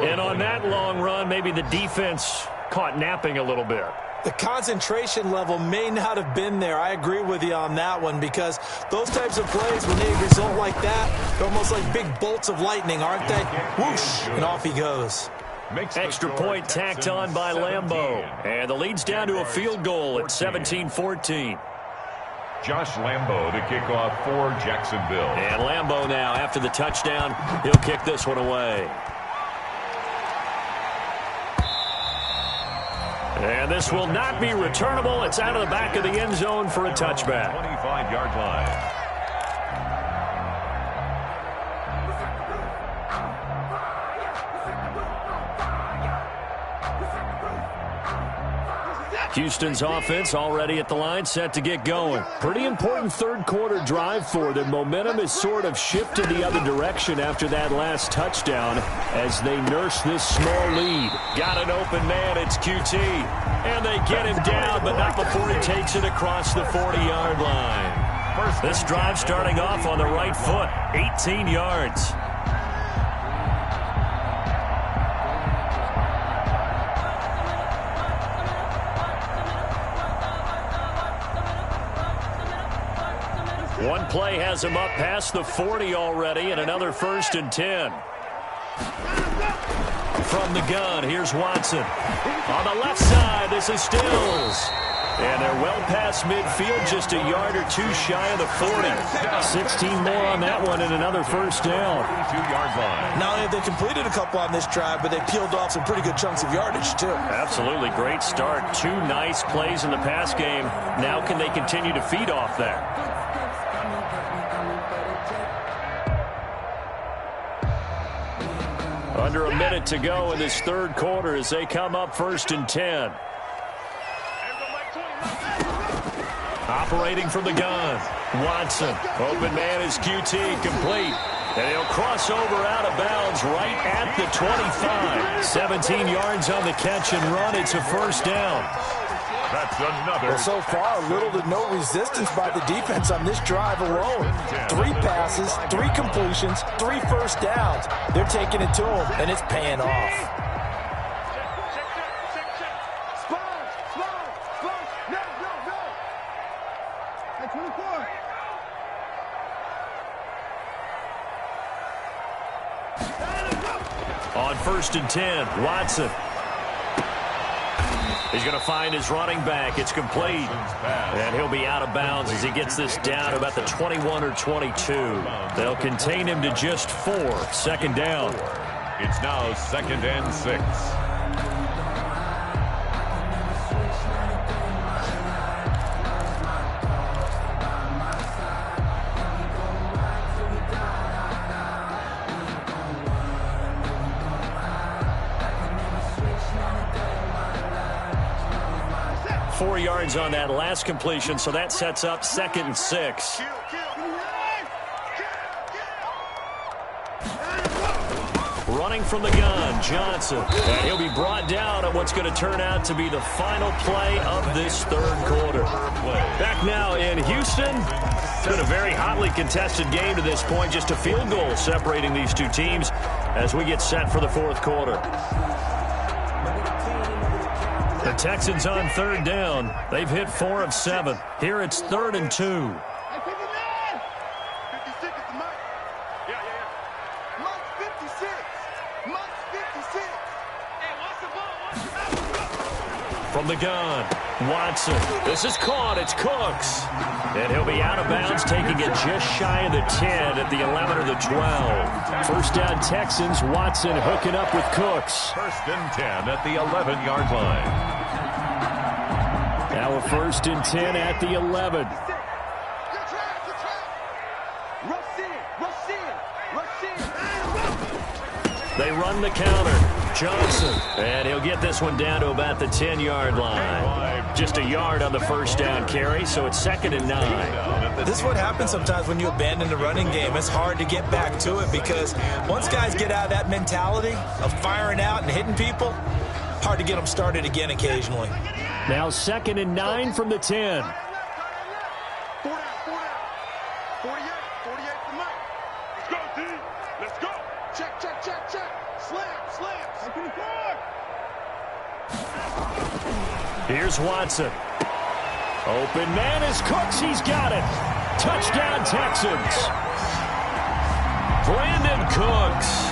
And on that long run, maybe the defense caught napping a little bit. The concentration level may not have been there. I agree with you on that one because those types of plays, when they result like that, they're almost like big bolts of lightning, aren't they? Whoosh, and off he goes. Extra point tacked on by Lambeau. And the lead's down to a field goal at 17-14. Josh Lambeau to kick off for Jacksonville. And Lambeau now, after the touchdown, he'll kick this one away. And this will not be returnable. It's out of the back of the end zone for a touchback. 25-yard line. Houston's offense already at the line, set to get going. Pretty important 3rd quarter drive for them. Momentum has sort of shifted the other direction after that last touchdown as they nurse this small lead. Got an open man, it's QT. And they get him down, but not before he takes it across the 40-yard line. This drive starting off on the right foot, 18 yards. One play has him up past the 40 already, and another 1st and 10. From the gun, here's Watson. On the left side, this is Stills. And they're well past midfield, just a yard or two shy of the 40. 16 more on that one and another 1st down. 2-yard line. Not only have they completed a couple on this drive, but they peeled off some pretty good chunks of yardage, too. Absolutely. Great start. 2 nice plays in the pass game. Now can they continue to feed off that? Under a minute to go in this third quarter as they come up 1st and 10. Operating from the gun. Watson. Open man is QT, complete. And he'll cross over out of bounds right at the 25. 17 yards on the catch and run. It's a 1st down. That's another. Well, so far, little to no resistance by the defense on this drive alone. 3 passes, 3 completions, 3 first downs. They're taking it to him, and it's paying off. On 1st and 10, Watson. He's going to find his running back. It's complete. And he'll be out of bounds as he gets this down to about the 21 or 22. They'll contain him to just 4. 2nd down. It's now 2nd and 6. Four yards on that last completion, so that sets up 2nd and 6. Running from the gun, Johnson. And he'll be brought down on what's going to turn out to be the final play of this third quarter. Back now in Houston. It's been a very hotly contested game to this point. Just a field goal separating these two teams as we get set for the fourth quarter. The Texans on 3rd down. They've hit 4 of 7. Here it's 3rd and 2. From the gun, Watson. This is caught. It's Cooks. And he'll be out of bounds, taking it just shy of the 10 at the 11 or the 12. 1st down Texans. Watson hooking up with Cooks. 1st and 10 at the 11-yard line. Now a 1st and 10 at the 11. They run the counter. Johnson. And he'll get this one down to about the 10-yard line. Just a yard on the 1st down carry, so it's 2nd and 9. This is what happens sometimes when you abandon the running game. It's hard to get back to it because once guys get out of that mentality of firing out and hitting people, hard to get them started again occasionally. Now 2nd and 9 from the 10. 48 for Mike. Let's go, D. Let's go. Check. Slam. Here's Watson. Open man is Cooks. He's got it. Touchdown, Texans. Brandon Cooks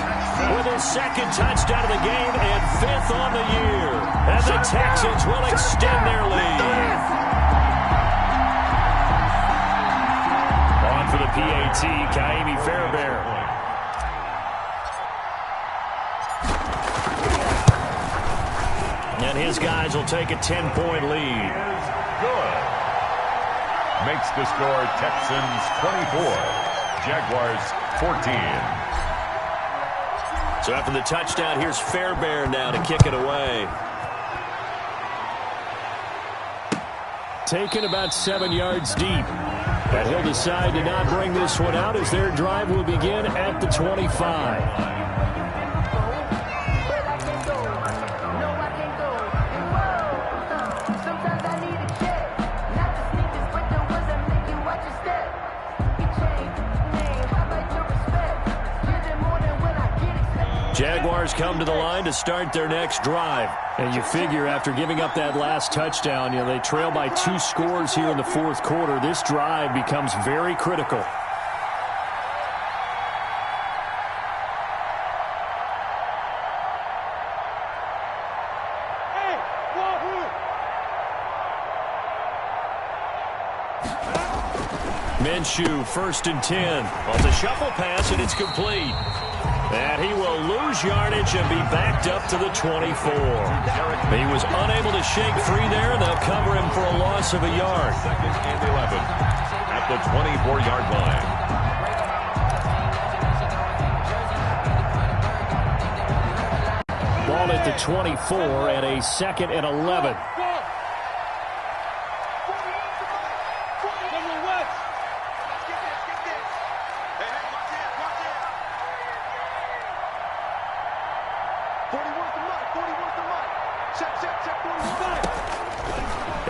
with his 2nd touchdown of the game and 5th on the year. And the Texans will extend their lead. On for the PAT, Kaimi Fairbairn. And his guys will take a 10-point lead. Good. Makes the score Texans 24, Jaguars 14. So after the touchdown, here's Fairbairn now to kick it away. Taken about 7 yards deep. But he'll decide to not bring this one out as their drive will begin at the 25. Jaguars come to the line to start their next drive. And you figure after giving up that last touchdown, they trail by 2 scores here in the fourth quarter. This drive becomes very critical. Minshew, 1st and 10. Well, it's a shuffle pass, and it's complete. And he will lose yardage and be backed up to the 24. He was unable to shake free there, and they'll cover him for a loss of a yard. 2nd and 11 at the 24-yard line. Ball at the 24 and a 2nd and 11.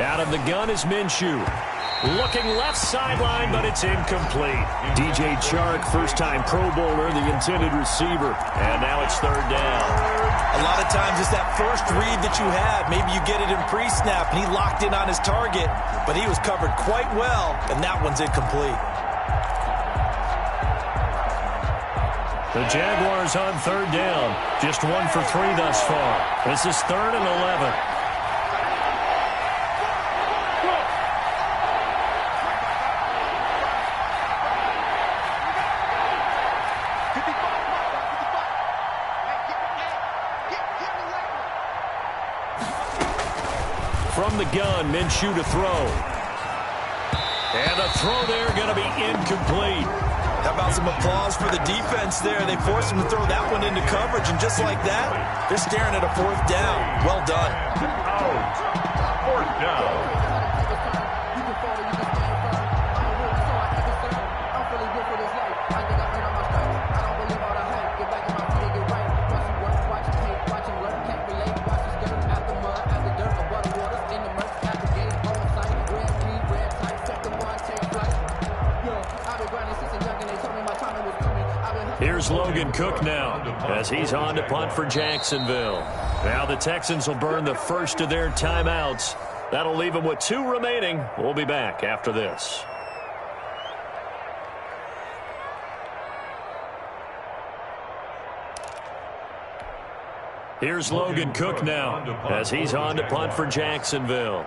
Out of the gun is Minshew. Looking left sideline, but it's incomplete. DJ Chark, first-time Pro Bowler, the intended receiver. And now it's 3rd down. A lot of times it's that first read that you have. Maybe you get it in pre-snap, and he locked in on his target, but he was covered quite well, and that one's incomplete. The Jaguars on 3rd down. Just 1 for 3 thus far. This is 3rd and 11. From the gun, Minshew to throw. And the throw there going to be incomplete. How about some applause for the defense there? They forced him to throw that one into coverage, and just like that, they're staring at a 4th down. Well done. Out. 4th down. Here's Logan Cook now as he's on to punt for Jacksonville. Now the Texans will burn the first of their timeouts. That'll leave them with 2 remaining. We'll be back after this. Here's Logan Cook now as he's on to punt for Jacksonville.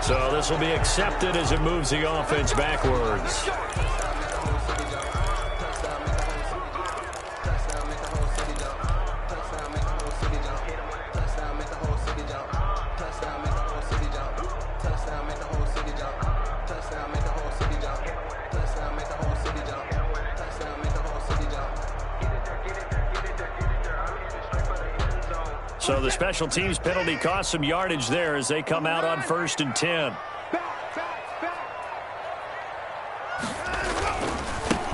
So this will be accepted as it moves the offense backwards. So the special teams penalty cost some yardage there as they come out on 1st and 10.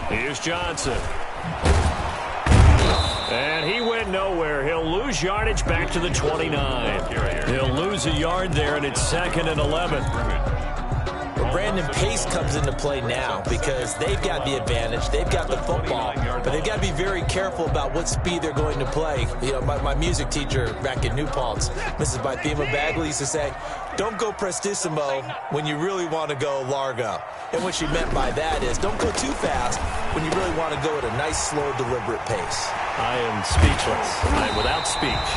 Here's Johnson. And he went nowhere. He'll lose yardage back to the 29. He'll lose a yard there, and it's 2nd and 11. Well, Brandon, pace comes into play now because they've got the advantage. They've got the football, but they've got to be very careful about what speed they're going to play. You know, my music teacher back in New Paltz, Mrs. Bythema Bagley, used to say, don't go prestissimo when you really want to go largo. And what she meant by that is don't go too fast when you really want to go at a nice, slow, deliberate pace. I am speechless. I'm without speech.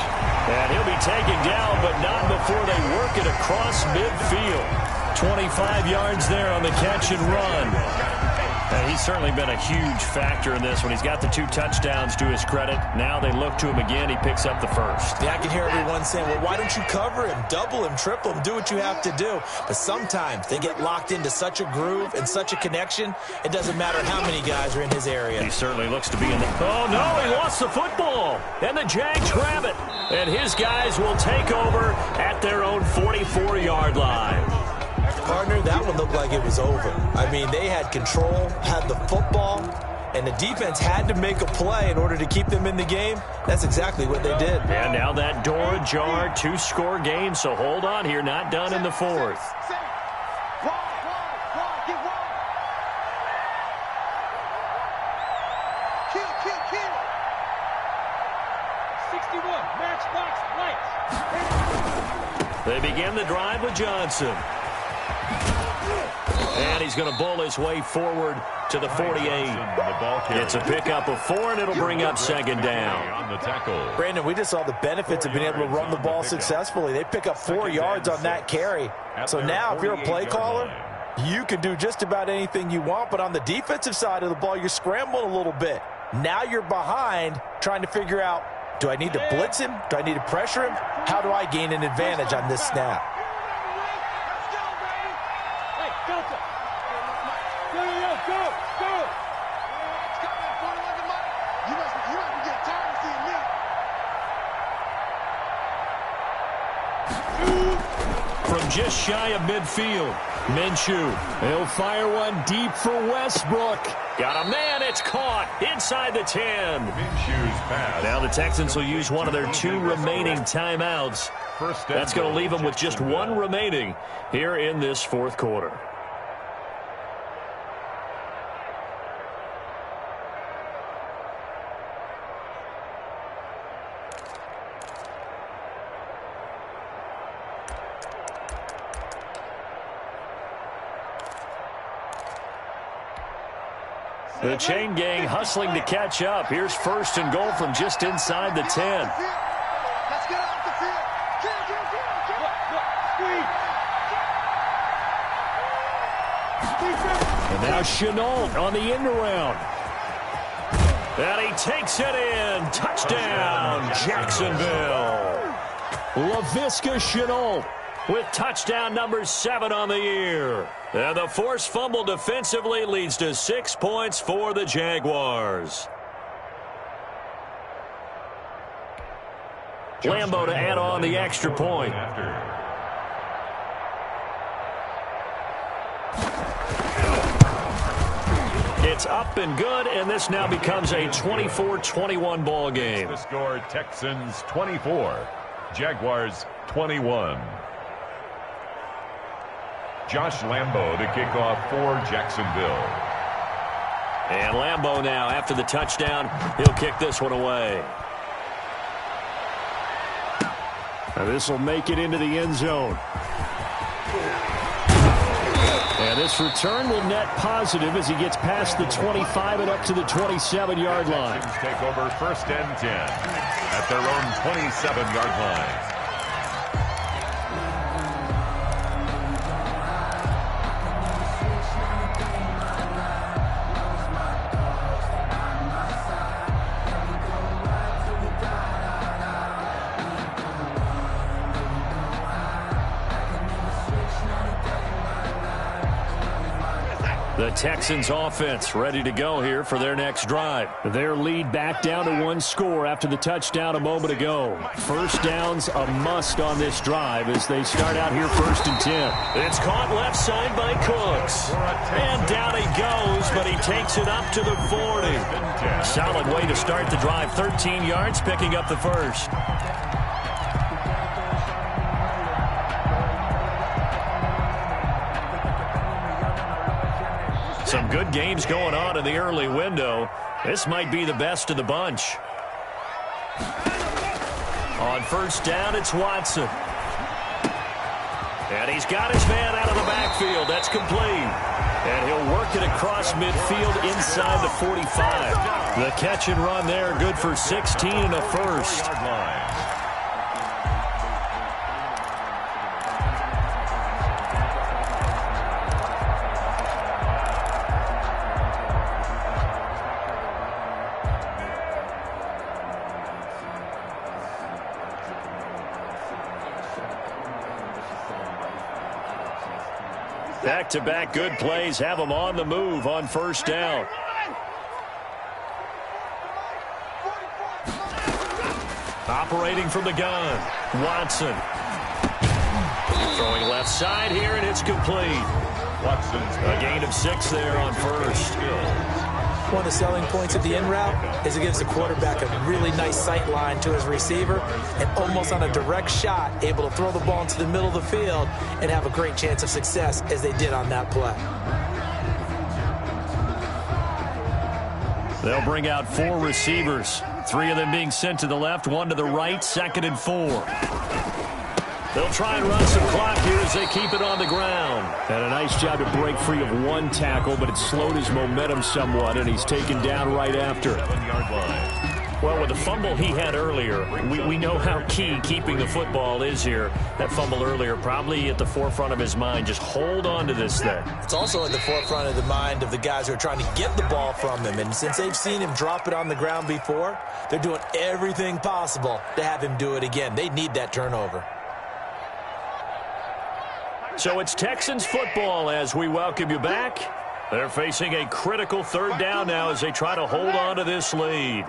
And he'll be taken down, but not before they work it across midfield. 25 yards there on the catch and run. And he's certainly been a huge factor in this when he's got the 2 touchdowns to his credit. Now they look to him again. He picks up the first. Yeah, I can hear everyone saying, well, why don't you cover him, double him, triple him, do what you have to do. But sometimes they get locked into such a groove and such a connection, it doesn't matter how many guys are in his area. He certainly looks to be in the... Oh, no, he lost the football. And the Jags grab it. And his guys will take over at their own 44-yard line. Partner, that one looked like it was over. I mean, they had control, had the football, and the defense had to make a play in order to keep them in the game. That's exactly what they did. And now that door ajar, 2-score game, so hold on here, not done in the 4th. They begin the drive with Johnson. And he's going to bowl his way forward to the 48. It's a pickup of 4, and it'll bring up second down. Brandon, we just saw the benefits of being able to run the ball successfully. They pick up 4 yards on that carry. So now if you're a play caller, you can do just about anything you want. But on the defensive side of the ball, you're scrambling a little bit. Now you're behind trying to figure out, do I need to blitz him? Do I need to pressure him? How do I gain an advantage on this snap? From just shy of midfield, Minshew. He'll fire one deep for Westbrook. Got a man. It's caught inside the 10. Minshew's pass. Now the Texans will use one of their 2 remaining timeouts. That's going to leave them with just 1 remaining here in this 4th quarter. The chain gang hustling to catch up. Here's 1st and goal from just inside the 10. And now Chenault on the end around. And he takes it in. Touchdown, Jacksonville. Laviska Chenault with touchdown number 7 on the year. And the forced fumble defensively leads to 6 points for the Jaguars. Lambo to add on the extra point. It's up and good, and this now becomes a 24-21 ball game. The score, Texans 24, Jaguars 21. Josh Lambo to kick off for Jacksonville. And Lambo now, after the touchdown, he'll kick this one away. And this will make it into the end zone. And this return will net positive as he gets past the 25 and up to the 27-yard line. Texans take over 1st and 10 at their own 27-yard line. The Texans offense ready to go here for their next drive. Their lead back down to 1 score after the touchdown a moment ago. 1st down's a must on this drive as they start out here 1st and 10. It's caught left side by Cooks. And down he goes, but he takes it up to the 40. Solid way to start the drive. 13 yards, picking up the 1st. Some good games going on in the early window. This might be the best of the bunch. On 1st down, it's Watson. And he's got his man out of the backfield. That's complete. And he'll work it across midfield inside the 45. The catch and run there, good for 16 and a 1st. Back-to-back good plays have them on the move on 1st down. Operating from the gun, Watson. Throwing left side here, and it's complete. Watson's a gain of 6 there on 1st. One of the selling points of the in route is it gives the quarterback a really nice sight line to his receiver and almost on a direct shot able to throw the ball into the middle of the field and have a great chance of success as they did on that play. They'll bring out 4 receivers, 3 of them being sent to the left, 1 to the right, 2nd and 4. They'll try and run some clock here as they keep it on the ground. And a nice job to break free of one tackle, but it slowed his momentum somewhat, and he's taken down right after. 7-yard line. Well, with the fumble he had earlier, we know how key keeping the football is here. That fumble earlier probably at the forefront of his mind. Just hold on to this thing. It's also at the forefront of the mind of the guys who are trying to get the ball from him. And since they've seen him drop it on the ground before, they're doing everything possible to have him do it again. They need that turnover. So it's Texans football as we welcome you back. They're facing a critical third down now as they try to hold on to this lead.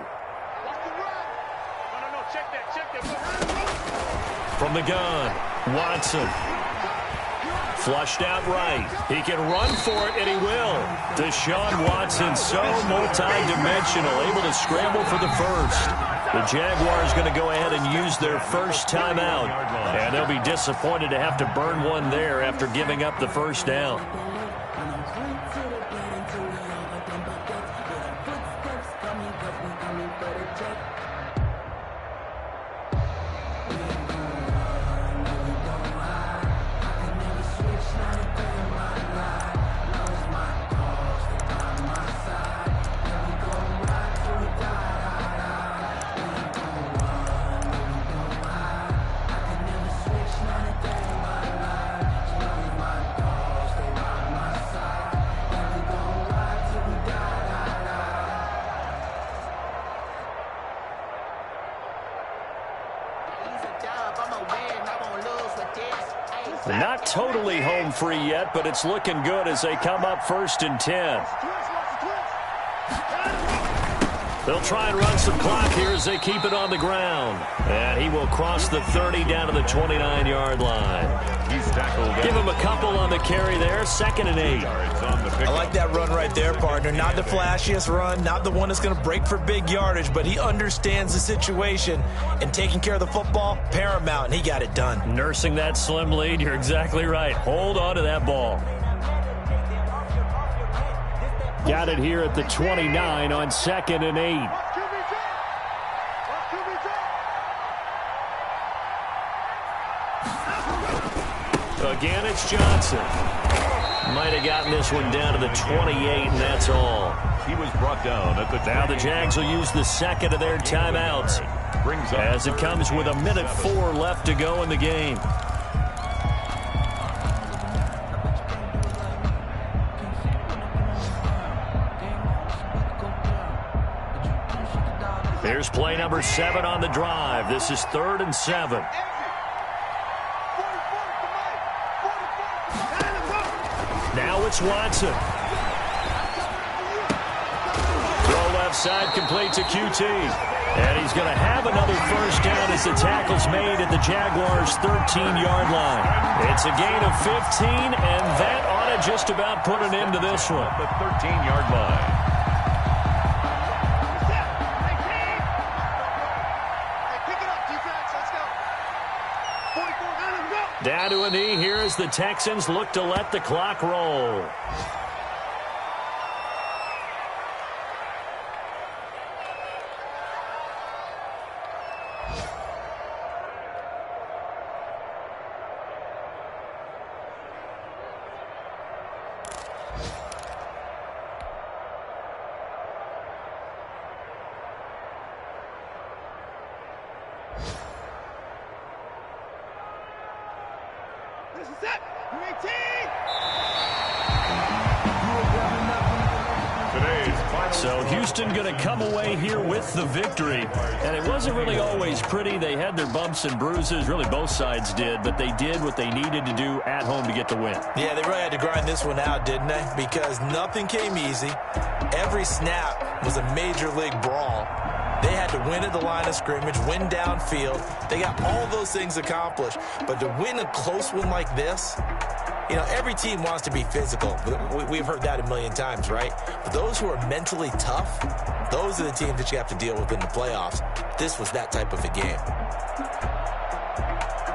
From the gun, Watson. Flushed out right. He can run for it, and he will. Deshaun Watson, so multi-dimensional, able to scramble for the first. The Jaguars going to go ahead and use their first timeout, and they'll be disappointed to have to burn one there after giving up the first down. Not totally home free yet, but it's looking good as they come up 1st and 10. They'll try and run some clock here as they keep it on the ground. And he will cross the 30 down to the 29-yard line. He's tackled. Give him a couple on the carry there. 2nd and 8. I like that run right there, partner. Not the flashiest run, not the one that's going to break for big yardage, but he understands the situation, and taking care of the football, paramount, and he got it done. Nursing that slim lead, you're exactly right. Hold on to that ball. Got it here at the 29 on 2nd and 8. Again, it's Johnson. Might have gotten this one down to the 28, and that's all. He was brought down at the Now the Jags will use the second of their timeouts as it comes with 1:04 left to go in the game. Here's play number 7 on the drive. This is 3rd and 7. Now it's Watson. Throw left side, complete to QT. And he's going to have another first down as the tackle's made at the Jaguars' 13-yard line. It's a gain of 15, and that ought to just about put an end to this one. The 13-yard line. Down to a knee here as the Texans look to let the clock roll. So Houston going to come away here with the victory. And it wasn't really always pretty. They had their bumps and bruises. Really, both sides did. But they did what they needed to do at home to get the win. Yeah, they really had to grind this one out, didn't they? Because nothing came easy. Every snap was a major league brawl. They had to win at the line of scrimmage, win downfield. They got all those things accomplished. But to win a close one like this, you know, every team wants to be physical. We've heard that a million times, right? But those who are mentally tough, those are the teams that you have to deal with in the playoffs. This was that type of a game.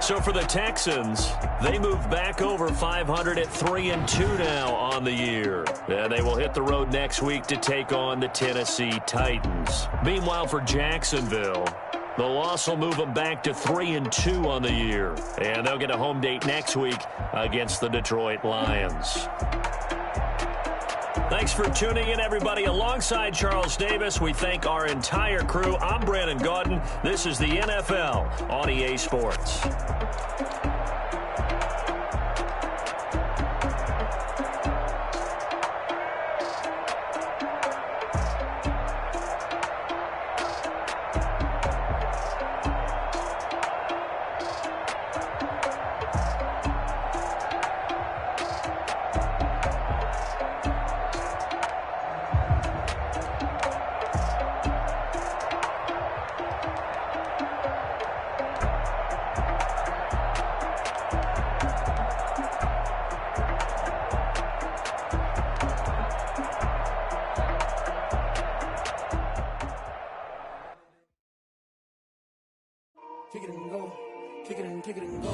So for the Texans, they move back over 500 at 3-2 now on the year. And they will hit the road next week to take on the Tennessee Titans. Meanwhile, for Jacksonville, The loss will move them back to 3-2 on the year. And they'll get a home date next week against the Detroit Lions. Thanks for tuning in, everybody. Alongside Charles Davis, we thank our entire crew. I'm Brandon Gaudin. This is the NFL on EA Sports. Kick it and go. Kick it and go.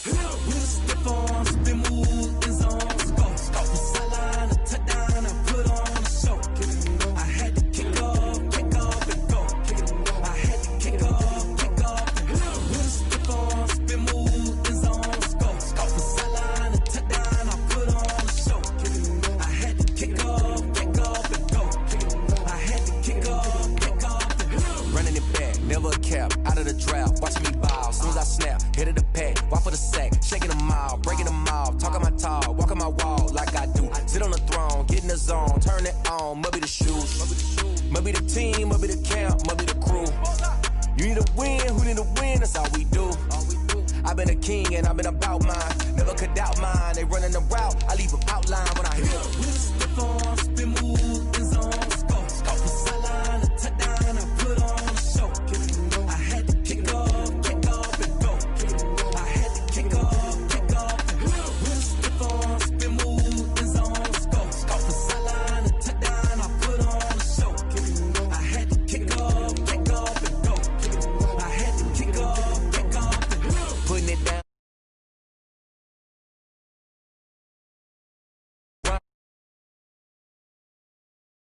With a stiff arm, spin move, in zones, go. From sideline to touchdown, I put on a show. Kick it and go. I had to kick off and go. Kick it and go. I had to kick off and go. With a stiff arm, spin move, in zones, go. From sideline to touchdown, I put on a show. Kick it and go. I had to kick off and go. Kick it and go. I had to kick off and go. Running it back, never a cap, out of the draft, watching me bow, as soon as I snap, head of the pack, walk for the sack, shaking them out, breaking them out, talking my talk, walking my wall like I do, sit on the throne, get in the zone, turn it on, maybe the shoes, maybe the team, maybe the camp, maybe the crew, you need a win, who need a win, that's all we do, I've been a king and I've been about mine, never could doubt mine, they running the route, I leave a